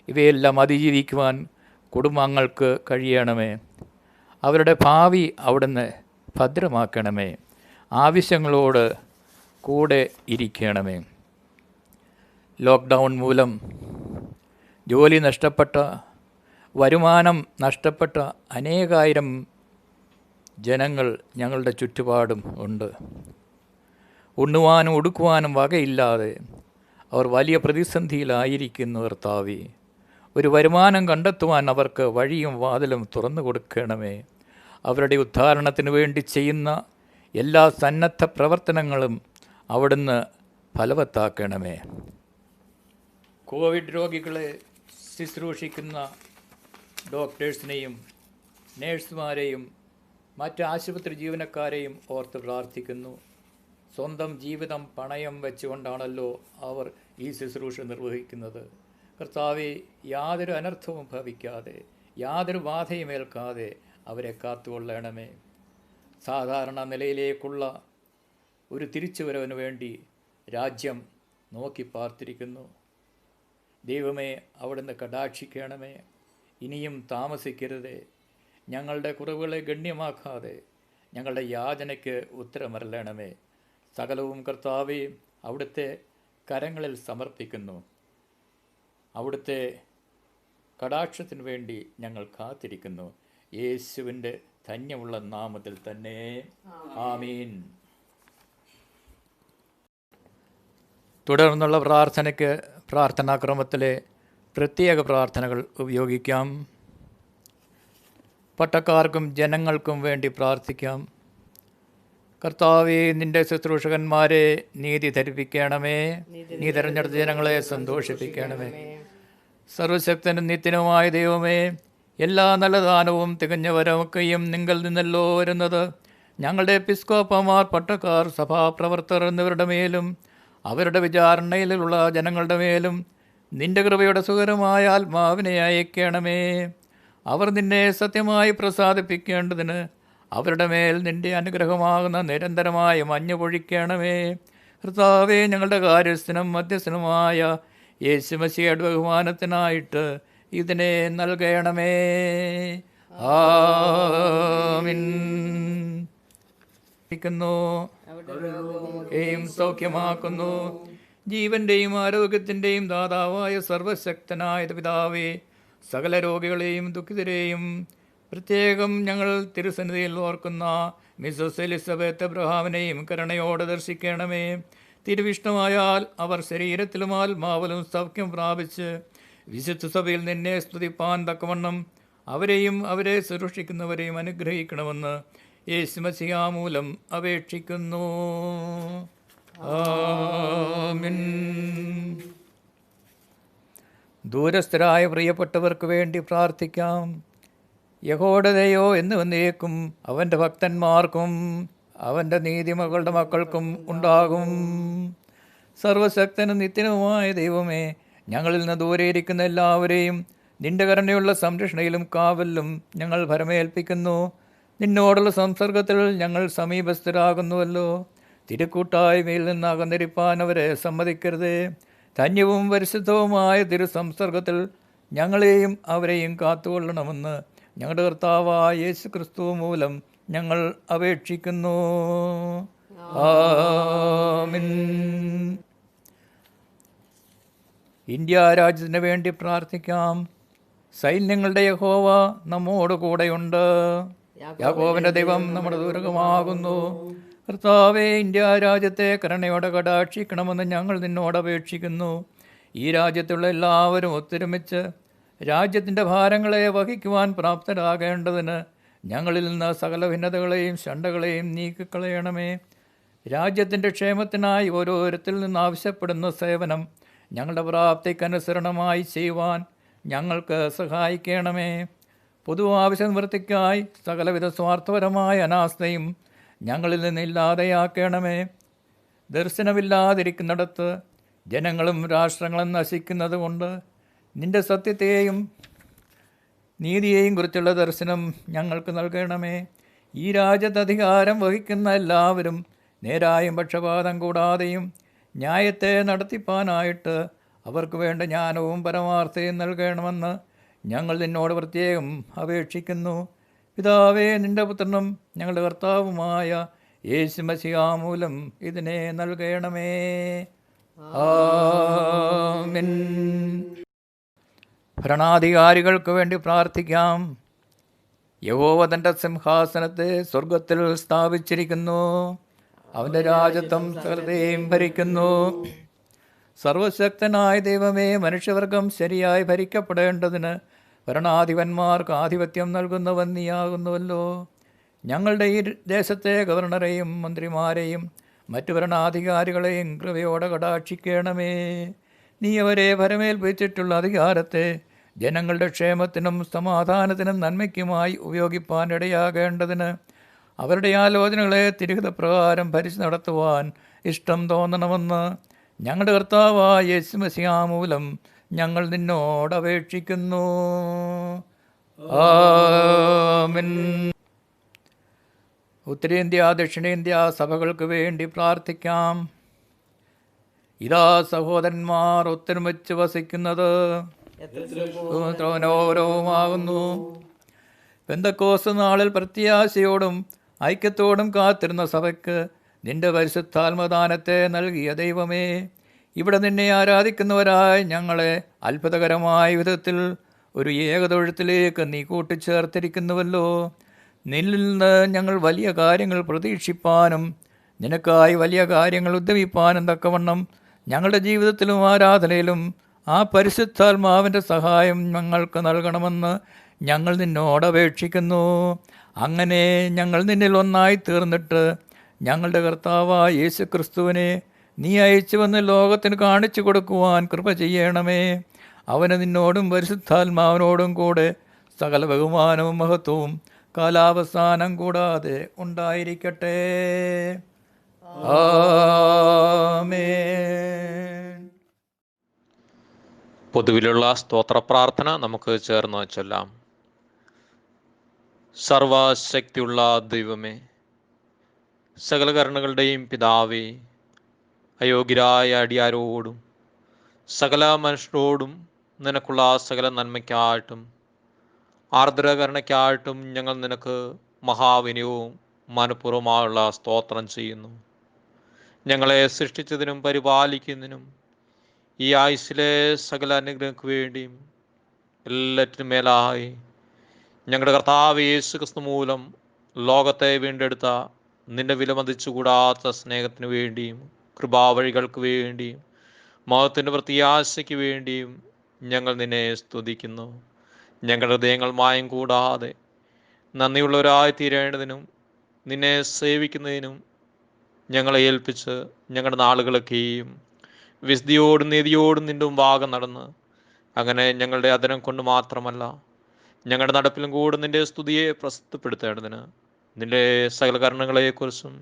ഇവയെല്ലാം അതിജീവിക്കുവാൻ കുടുംബങ്ങൾക്ക് കഴിയണമേ. അവരുടെ ഭാവി അവിടുന്ന് ഭദ്രമാക്കണമേ. ആവശ്യങ്ങളോട് കൂടെ ഇരിക്കണമേ. ലോക്ക്ഡൗൺ മൂലം ജോലി നഷ്ടപ്പെട്ട, വരുമാനം നഷ്ടപ്പെട്ട അനേകായിരം ജനങ്ങൾ ഞങ്ങളുടെ ചുറ്റുപാടും ഉണ്ട്. ഉണ്ണുവാനും ഉടുക്കുവാനും വകയില്ലാതെ അവർ വലിയ പ്രതിസന്ധിയിലായിരിക്കുന്നു കർത്താവേ. ഒരു വരുമാനം കണ്ടെത്തുവാൻ അവർക്ക് വഴിയും വാതിലും തുറന്നു കൊടുക്കണമേ. അവരുടെ ഉദ്ധാരണത്തിന് വേണ്ടി ചെയ്യുന്ന എല്ലാ സന്നദ്ധ പ്രവർത്തനങ്ങളും അവിടുന്ന് ഫലവത്താക്കണമേ. കോവിഡ് രോഗികളെ ശുശ്രൂഷിക്കുന്ന ഡോക്ടേഴ്സിനെയും നേഴ്സുമാരെയും മറ്റ് ആശുപത്രി ജീവനക്കാരെയും ഓർത്ത് പ്രാർത്ഥിക്കുന്നു. സ്വന്തം ജീവിതം പണയം വെച്ചുകൊണ്ടാണല്ലോ അവർ ഈ ശുശ്രൂഷ നിർവഹിക്കുന്നത്. കർത്താവെ, യാതൊരു അനർത്ഥവും ഭവിക്കാതെ, യാതൊരു ബാധയും ഏൽക്കാതെ അവരെ കാത്തുകൊള്ളണമേ. സാധാരണ നിലയിലേക്കുള്ള ഒരു തിരിച്ചുവരവിന് വേണ്ടി രാജ്യം നോക്കി പാർത്തിരിക്കുന്നു. ദൈവമേ, അവിടുന്ന് കടാക്ഷിക്കണമേ. ഇനിയും താമസിക്കരുതേ. ഞങ്ങളുടെ കുറവുകളെ ഗണ്യമാക്കാതെ ഞങ്ങളുടെ യാചനയ്ക്ക് ഉത്തരമരളണമേ. സകലവും കർത്താവേ അവിടുത്തെ കരങ്ങളിൽ സമർപ്പിക്കുന്നു. അവിടുത്തെ കടാക്ഷത്തിനു വേണ്ടി ഞങ്ങൾ കാത്തിരിക്കുന്നു. യേശുവിൻ്റെ ധന്യമുള്ള നാമത്തിൽ തന്നെ ആമീൻ. തുടർന്നുള്ള പ്രാർത്ഥനയ്ക്ക് പ്രാർത്ഥനാക്രമത്തിലെ പ്രത്യേക പ്രാർത്ഥനകൾ ഉപയോഗിക്കാം. പട്ടക്കാർക്കും ജനങ്ങൾക്കും വേണ്ടി പ്രാർത്ഥിക്കാം. കർത്താവേ, നിന്റെ ശുശ്രൂഷകന്മാരെ നീതി ധരിപ്പിക്കണമേ. നീ തെരഞ്ഞെടുത്ത ജനങ്ങളെ സന്തോഷിപ്പിക്കണമേ. സർവശക്തനും നിത്യനുമായ ദൈവമേ, എല്ലാ നല്ല ദാനവും തികഞ്ഞവരൊക്കെയും നിങ്ങൾ നിന്നല്ലോ വരുന്നത്. ഞങ്ങളുടെ എപ്പിസ്കോപ്പമാർ, പട്ടക്കാർ, സഭാപ്രവർത്തകർ എന്നിവരുടെ മേലും അവരുടെ വിചാരണയിലുള്ള ജനങ്ങളുടെ മേലും നിന്റെ കൃപയുടെ സുഖകരമായ ആത്മാവിനെ അയക്കണമേ. അവർ നിന്നെ സത്യമായി പ്രസാദിപ്പിക്കേണ്ടതിന് അവരുടെ മേൽ നിന്റെ അനുഗ്രഹമാകുന്ന നിരന്തരമായ മഞ്ഞ് പൊഴിക്കണമേ. കർത്താവേ, ഞങ്ങളുടെ കാര്യസ്ഥനും മധ്യസ്ഥനുമായ യേശുമശിയുടെ ബഹുമാനത്തിനായിട്ട് ഇതിനെ നൽകണമേ. ആമീൻ. സൗഖ്യമാക്കുന്നു. ജീവന്റെയും ആരോഗ്യത്തിൻ്റെയും ദാതാവായ സർവശക്തനായ പിതാവേ, സകല രോഗികളെയും ദുഃഖിതരെയും പ്രത്യേകം ഞങ്ങൾ തിരുസന്നിധിയിൽ ഓർക്കുന്ന മിസ്സസ് എലിസബത്ത് എബ്രഹാമിനെയും കരുണയോടെ ദർശിക്കണമേ. തിരുവിഷ്ണുവായാൽ അവർ ശരീരത്തിലും ആത്മാവിലും സൗഖ്യം പ്രാപിച്ച് വിശുദ്ധ സഭയിൽ നിന്നെ സ്തുതിപ്പാൻ തക്കവണ്ണം അവരെയും അവരെ സുരക്ഷിക്കുന്നവരെയും അനുഗ്രഹിക്കണമെന്ന് യേശുമശിഹ മൂലം അപേക്ഷിക്കുന്നു. ആമീൻ. ദൂരസ്ഥരായ പ്രിയപ്പെട്ടവർക്ക് വേണ്ടി പ്രാർത്ഥിക്കാം. യഹോവയുടെ ദയോ എന്ന് വന്നേക്കും അവൻ്റെ ഭക്തന്മാർക്കും അവൻ്റെ നീതിമകളുടെ മക്കൾക്കും ഉണ്ടാകും. സർവശക്തനും നിത്യനുമായ ദൈവമേ, ഞങ്ങളിൽ നിന്ന് ദൂരെയിരിക്കുന്ന എല്ലാവരെയും നിന്റെ കരുണയുള്ള സംരക്ഷണയിലും കാവലിലും ഞങ്ങൾ ഭരമേൽപ്പിക്കുന്നു. നിന്നോടുള്ള സംസർഗത്തിൽ ഞങ്ങൾ സമീപസ്ഥരാകുന്നുവല്ലോ. തിരുക്കൂട്ടായ്മയിൽ നിന്ന് അകന്നിരിപ്പാൻ അവരെ സമ്മതിക്കരുതേ. ധന്യവും പരിശുദ്ധവുമായ തിരുസംസർഗത്തിൽ ഞങ്ങളെയും അവരെയും കാത്തുകൊള്ളണമെന്ന് ഞങ്ങളുടെ കർത്താവായ യേശു ക്രിസ്തു മൂലം ഞങ്ങൾ അപേക്ഷിക്കുന്നു. ആമീൻ. ഇന്ത്യ രാജ്യത്തിന് വേണ്ടി പ്രാർത്ഥിക്കാം. സൈന്യങ്ങളുടെ യഹോവ നമ്മോട് കൂടെയുണ്ട്. യാക്കോബിന്റെ ദൈവം നമ്മുടെ ദുർഗമാകുന്നു. കർത്താവേ, ഇന്ത്യ രാജ്യത്തെ കരുണയോടെ കടാക്ഷിക്കണമെന്ന് ഞങ്ങൾ നിന്നോട് അപേക്ഷിക്കുന്നു. ഈ രാജ്യത്തുള്ള എല്ലാവരും ഒത്തൊരുമിച്ച് രാജ്യത്തിൻ്റെ ഭാരങ്ങളെ വഹിക്കുവാൻ പ്രാപ്തരാകേണ്ടതിന് ഞങ്ങളിൽ നിന്ന് സകല ഭിന്നതകളെയും ശണ്ടകളെയും നീക്കിക്കളയണമേ. രാജ്യത്തിൻ്റെ ക്ഷേമത്തിനായി ഓരോരുത്തിൽ നിന്ന് ആവശ്യപ്പെടുന്ന സേവനം ഞങ്ങളുടെ പ്രാപ്തിക്കനുസരണമായി ചെയ്യുവാൻ ഞങ്ങൾക്ക് സഹായിക്കണമേ. പൊതു ആവശ്യ നിവൃത്തിക്കായി സകലവിധ സ്വാർത്ഥപരമായ അനാസ്ഥയും ഞങ്ങളിൽ നിന്നില്ലാതെയാക്കണമേ. ദർശനമില്ലാതിരിക്കുന്നിടത്ത് ജനങ്ങളും രാഷ്ട്രങ്ങളും നശിക്കുന്നത് കൊണ്ട് നിന്റെ സത്യത്തെയും നീതിയെയും കുറിച്ചുള്ള ദർശനം ഞങ്ങൾക്ക് നൽകണമേ. ഈ രാജ്യത്ത് അധികാരം വഹിക്കുന്ന എല്ലാവരും നേരായും പക്ഷപാതം കൂടാതെയും ന്യായത്തെ നടത്തിപ്പാനായിട്ട് അവർക്ക് വേണ്ട ജ്ഞാനവും പരമാർത്ഥയും നൽകണമെന്ന് ഞങ്ങൾ നിന്നോട് പ്രത്യേകം അപേക്ഷിക്കുന്നു. പിതാവേ, നിന്റെ പുത്രനും ഞങ്ങളുടെ കർത്താവുമായ യേശുമശിഹ മൂലം ഇതിനെ നൽകണമേ. ആമീൻ. ഭരണാധികാരികൾക്ക് വേണ്ടി പ്രാർത്ഥിക്കാം. യഹോവ തൻ്റെ സിംഹാസനത്തെ സ്വർഗത്തിൽ സ്ഥാപിച്ചിരിക്കുന്നു. അവൻ്റെ രാജ്യത്വം സകലത്തെയും ഭരിക്കുന്നു. സർവശക്തനായ ദൈവമേ, മനുഷ്യവർഗം ശരിയായി ഭരിക്കപ്പെടേണ്ടതിന് ഭരണാധിപന്മാർക്ക് ആധിപത്യം നൽകുന്നവൻ നീയാകുന്നുവല്ലോ. ഞങ്ങളുടെ ഈ ദേശത്തെ ഗവർണറെയും മന്ത്രിമാരെയും മറ്റു ഭരണാധികാരികളെയും കൃപയോടെ കടാക്ഷിക്കണമേ. നീ അവരെ ഭരമേൽപ്പിച്ചിട്ടുള്ള അധികാരത്തെ ജനങ്ങളുടെ ക്ഷേമത്തിനും സമാധാനത്തിനും നന്മയ്ക്കുമായി ഉപയോഗിപ്പാൻ ഇടയാകേണ്ടതിന് അവരുടെ ആലോചനകളെ തിരുഹിതപ്രകാരം ഭരിച്ചു നടത്തുവാൻ ഇഷ്ടം തോന്നണമെന്ന് ഞങ്ങളുടെ കർത്താവായ യേശു മശിഹാ മൂലം ഞങ്ങൾ നിന്നോട് അപേക്ഷിക്കുന്നു. ആമേൻ. ഉത്തരേന്ത്യ ദക്ഷിണേന്ത്യ സഭകൾക്ക് വേണ്ടി പ്രാർത്ഥിക്കാം. ഇതാ സഹോദരന്മാർ ഒത്തൊരുമിച്ച് വസിക്കുന്നത് ഓരോവുമാകുന്നു. പെന്തക്കോസ്ത് നാളിൽ പ്രത്യാശയോടും ഐക്യത്തോടും കാത്തിരുന്ന സഭയ്ക്ക് നിന്റെ പരിശുദ്ധാത്മദാനത്തെ നൽകിയ ദൈവമേ, ഇവിടെ നിന്നെ ആരാധിക്കുന്നവരായി ഞങ്ങളെ അത്ഭുതകരമായ വിധത്തിൽ ഒരു ഏകതൊഴുത്തിലേക്ക് നീ കൂട്ടിച്ചേർത്തിരിക്കുന്നുവല്ലോ. നിന്നിൽ നിന്ന് ഞങ്ങൾ വലിയ കാര്യങ്ങൾ പ്രതീക്ഷിപ്പാനും നിനക്കായി വലിയ കാര്യങ്ങൾ ഉദ്യമിപ്പാനും തക്കവണ്ണം ഞങ്ങളുടെ ജീവിതത്തിലും ആരാധനയിലും ആ പരിശുദ്ധാത്മാവിൻ്റെ സഹായം ഞങ്ങൾക്ക് നൽകണമെന്ന് ഞങ്ങൾ നിന്നോട് അപേക്ഷിക്കുന്നു. അങ്ങനെ ഞങ്ങൾ നിന്നിൽ ഒന്നായി തീർന്നിട്ട് ഞങ്ങളുടെ കർത്താവായ യേശു ക്രിസ്തുവിനെ നീ അയച്ചു വന്ന് ലോകത്തിന് കാണിച്ചു കൊടുക്കുവാൻ കൃപ ചെയ്യണമേ. അവന് നിന്നോടും പരിശുദ്ധാത്മാവിനോടും കൂടെ സകല ബഹുമാനവും മഹത്വവും കാലാവസാനം കൂടാതെ ഉണ്ടായിരിക്കട്ടെ. ആമേൻ. പൊതുവിലുള്ള സ്തോത്ര പ്രാർത്ഥന നമുക്ക് ചേർന്ന് ചൊല്ലാം. സർവശക്തിയുള്ള ദൈവമേ, സകല കരുണകളുടെയും പിതാവേ, അയോഗ്യരായ അടിയാരോടും സകല മനുഷ്യരോടും നിനക്കുള്ള സകല നന്മയ്ക്കായിട്ടും ആർദ്രകരുണയ്ക്കായിട്ടും ഞങ്ങൾ നിനക്ക് മഹാവിനയവും മനഃപൂർവ്വമായുള്ള സ്തോത്രം ചെയ്യുന്നു. ഞങ്ങളെ സൃഷ്ടിച്ചതിനും പരിപാലിക്കുന്നതിനും ഈ ആയുസ്സിലെ സകല അനുഗ്രഹങ്ങൾക്ക് വേണ്ടിയും എല്ലാറ്റിനും മേലായി ഞങ്ങളുടെ കർത്താവ് യേശു ക്രിസ്തു മൂലം ലോകത്തെ വീണ്ടെടുത്ത നിന്റെ വിലമതിച്ചുകൂടാത്ത സ്നേഹത്തിന് വേണ്ടിയും കൃപാവഴികൾക്ക് വേണ്ടിയും മഹത്തിൻ്റെ പ്രത്യാശയ്ക്ക് വേണ്ടിയും ഞങ്ങൾ നിന്നെ സ്തുതിക്കുന്നു. ഞങ്ങളുടെ ഹൃദയങ്ങൾ മായം കൂടാതെ നന്ദിയുള്ളവരായി തീരേണ്ടതിനും നിന്നെ സേവിക്കുന്നതിനും ഞങ്ങളെ ഏൽപ്പിച്ച് ഞങ്ങളുടെ നാളുകളൊക്കെയും വിശുദ്ധിയോടും നീതിയോടും നിന്റെ മുമ്പാകെ നടന്ന് അങ്ങനെ ഞങ്ങളുടെ അധരം കൊണ്ട് മാത്രമല്ല ഞങ്ങളുടെ നടപ്പിലും കൂടെ നിന്റെ സ്തുതിയെ പ്രസിദ്ധപ്പെടുത്തേണ്ടതിന് നിന്റെ സകല കരുണകളെക്കുറിച്ചും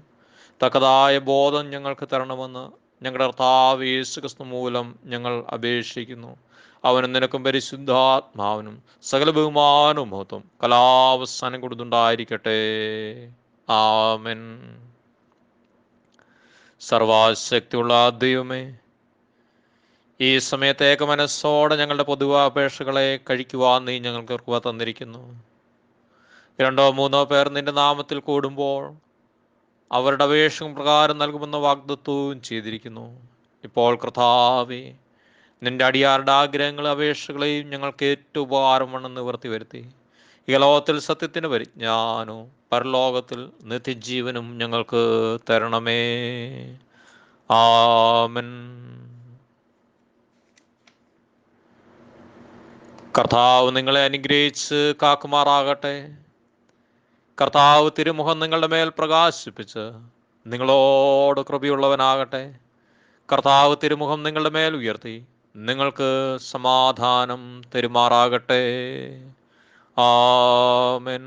തക്കതായ ബോധം ഞങ്ങൾക്ക് തരണമെന്ന് ഞങ്ങളുടെ കർത്താവ് യേശു ക്രിസ്തു മൂലം ഞങ്ങൾ അപേക്ഷിക്കുന്നു. അവനും നിനക്കും പരിശുദ്ധാത്മാവിനും സകല ബഹുമാനവും മഹത്വം കലാവസാനം കൊടുത്തുണ്ടായിരിക്കട്ടെ. ആമേൻ. സർവശക്തിയുള്ള ദൈവമേ, ഈ സമയത്തേക്ക് മനസ്സോടെ ഞങ്ങളുടെ പൊതുവാപേക്ഷകളെ കഴിക്കുവാൻ നീ ഞങ്ങൾക്ക് കൃപ തന്നിരിക്കുന്നു. 2-3 പേർ നിന്റെ നാമത്തിൽ കൂടുമ്പോൾ അവരുടെ അപേക്ഷ പ്രകാരം നൽകുമെന്ന വാഗ്ദത്വവും ചെയ്തിരിക്കുന്നു. ഇപ്പോൾ കർത്താവേ, നിന്റെ അടിയാറുടെ ആഗ്രഹങ്ങളും അപേക്ഷകളെയും ഞങ്ങൾക്ക് ഏറ്റവും ഉപകാരമെന്ന് നിവർത്തി വരുത്തി ഈ ലോകത്തിൽ സത്യത്തിന് പരിജ്ഞാനവും പരലോകത്തിൽ നിത്യജീവനും ഞങ്ങൾക്ക് തരണമേ. ആമേൻ. കർത്താവ് നിങ്ങളെ അനുഗ്രഹിച്ച് കാക്കുമാറാകട്ടെ. കർത്താവ് തിരുമുഖം നിങ്ങളുടെ മേൽ പ്രകാശിപ്പിച്ച് നിങ്ങളോട് കൃപയുള്ളവനാകട്ടെ. കർത്താവ് തിരുമുഖം നിങ്ങളുടെ മേൽ ഉയർത്തി നിങ്ങൾക്ക് സമാധാനം തരുമാറാകട്ടെ. ആമേൻ.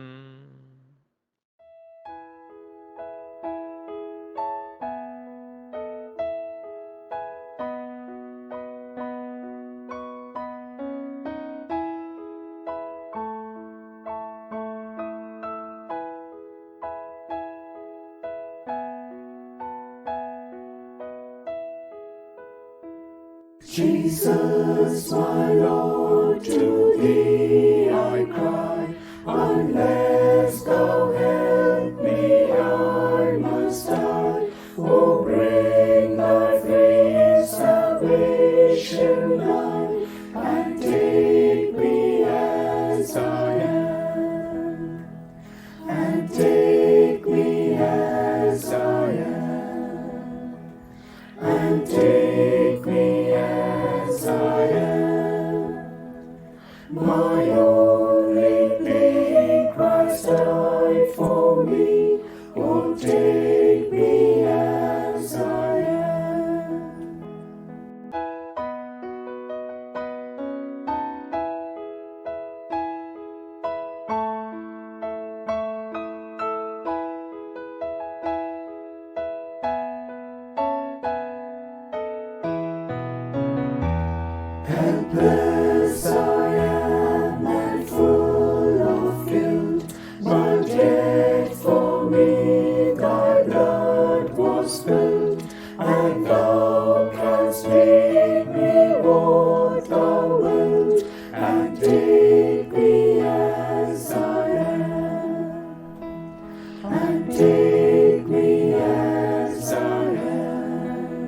Jesus, my Lord, to thee I cry. Unless thou help me, I must die. Oh, bring thy free salvation nigh, and take me as I am, and take me as I am, and take me as me. Oh, take me as I am. Helpless I am and full of guilt, but yet for me thy blood was spilled, and thou canst make me what thou wilt, and take me as I am, and take me as I am,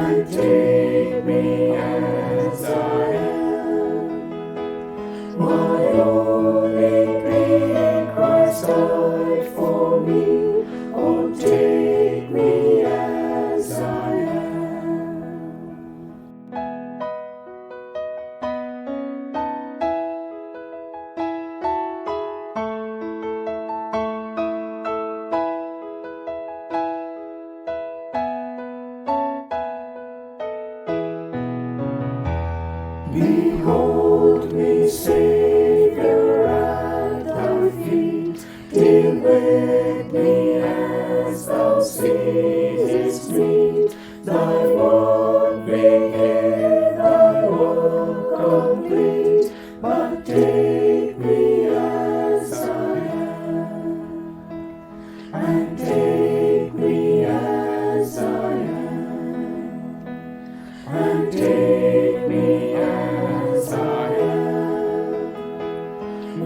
and take me as I am. My only plea, Christ died for me. Oh, take me as I am. Behold me, Savior, at thy feet. Deal with me as thou seest meet. Thy word begin, thy work complete. But take me as I am, and take me as I am, and take me as I am.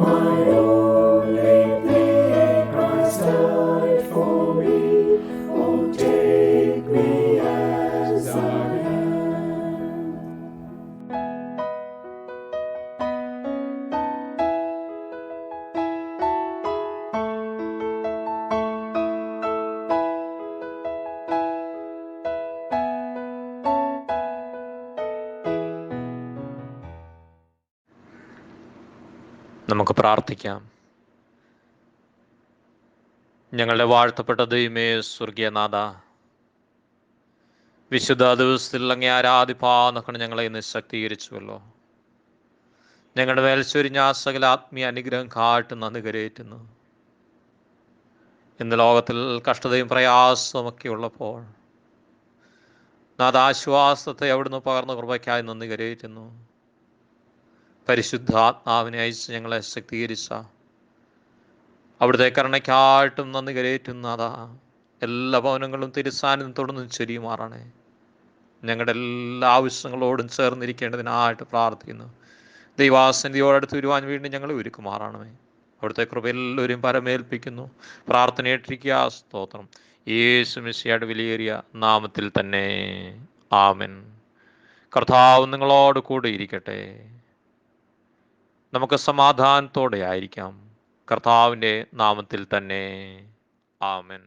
My only plea, Christ died for me. Oh, take me as I am. നമുക്ക് പ്രാർത്ഥിക്കാം. ഞങ്ങളുടെ വാഴ്ത്തപ്പെട്ട ദൈവമേ, സ്വർഗീയനാഥ, വിശുദ്ധ ദിവസത്തിൽ അങ്ങേ ആരാധിപ്പാന്നൊക്കെ ഞങ്ങളെ ഇന്ന് ശക്തീകരിച്ചുവല്ലോ. ഞങ്ങളുടെ മേൽ ചൊരിഞ്ഞ ആ സകല ആത്മീയ അനുഗ്രഹം കാട്ട് നന്ദി കരയേറ്റുന്നു. ഇന്ന് ലോകത്തിൽ കഷ്ടതയും പ്രയാസവും ഒക്കെ ഉള്ളപ്പോൾ നാഥ, ആശ്വാസത്തെ അവിടുന്ന് പകർന്ന കൃപയ്ക്കായി നന്ദി കരയേറ്റുന്നു. പരിശുദ്ധാത്മാവിനെ അയച്ച് ഞങ്ങളെ ശക്തീകരിച്ച അവിടുത്തെ കരുണയ്ക്കായിട്ടും നന്ദി കരയേറ്റുന്നതാ. എല്ലാ ഭവനങ്ങളും തിരുസാന്നിധ്യം തുടർന്ന് ചൊരിയുമാറാണേ. ഞങ്ങളുടെ എല്ലാ ആവശ്യങ്ങളോടും ചേർന്നിരിക്കേണ്ടതിനായിട്ട് പ്രാർത്ഥിക്കുന്നു. ദൈവാസന്നിധിയോടടുത്ത് വരുവാൻ വേണ്ടി ഞങ്ങൾ ഒരുക്കുമാറാണമേ. അവിടുത്തെ കൃപ എല്ലാവരും പരമേൽപ്പിക്കുന്നു. പ്രാർത്ഥനയേറ്റിരിക്കുക. സ്തോത്രം. യേശു മിശിഹായുടെ വിലയേറിയ നാമത്തിൽ തന്നെ. ആമേൻ. കർത്താവ് നിങ്ങളോട് കൂടെ ഇരിക്കട്ടെ. നമുക്ക് സമാധാനത്തോടെ ആയിരിക്കാം. കർത്താവിൻ്റെ നാമത്തിൽ തന്നെ. ആമേൻ.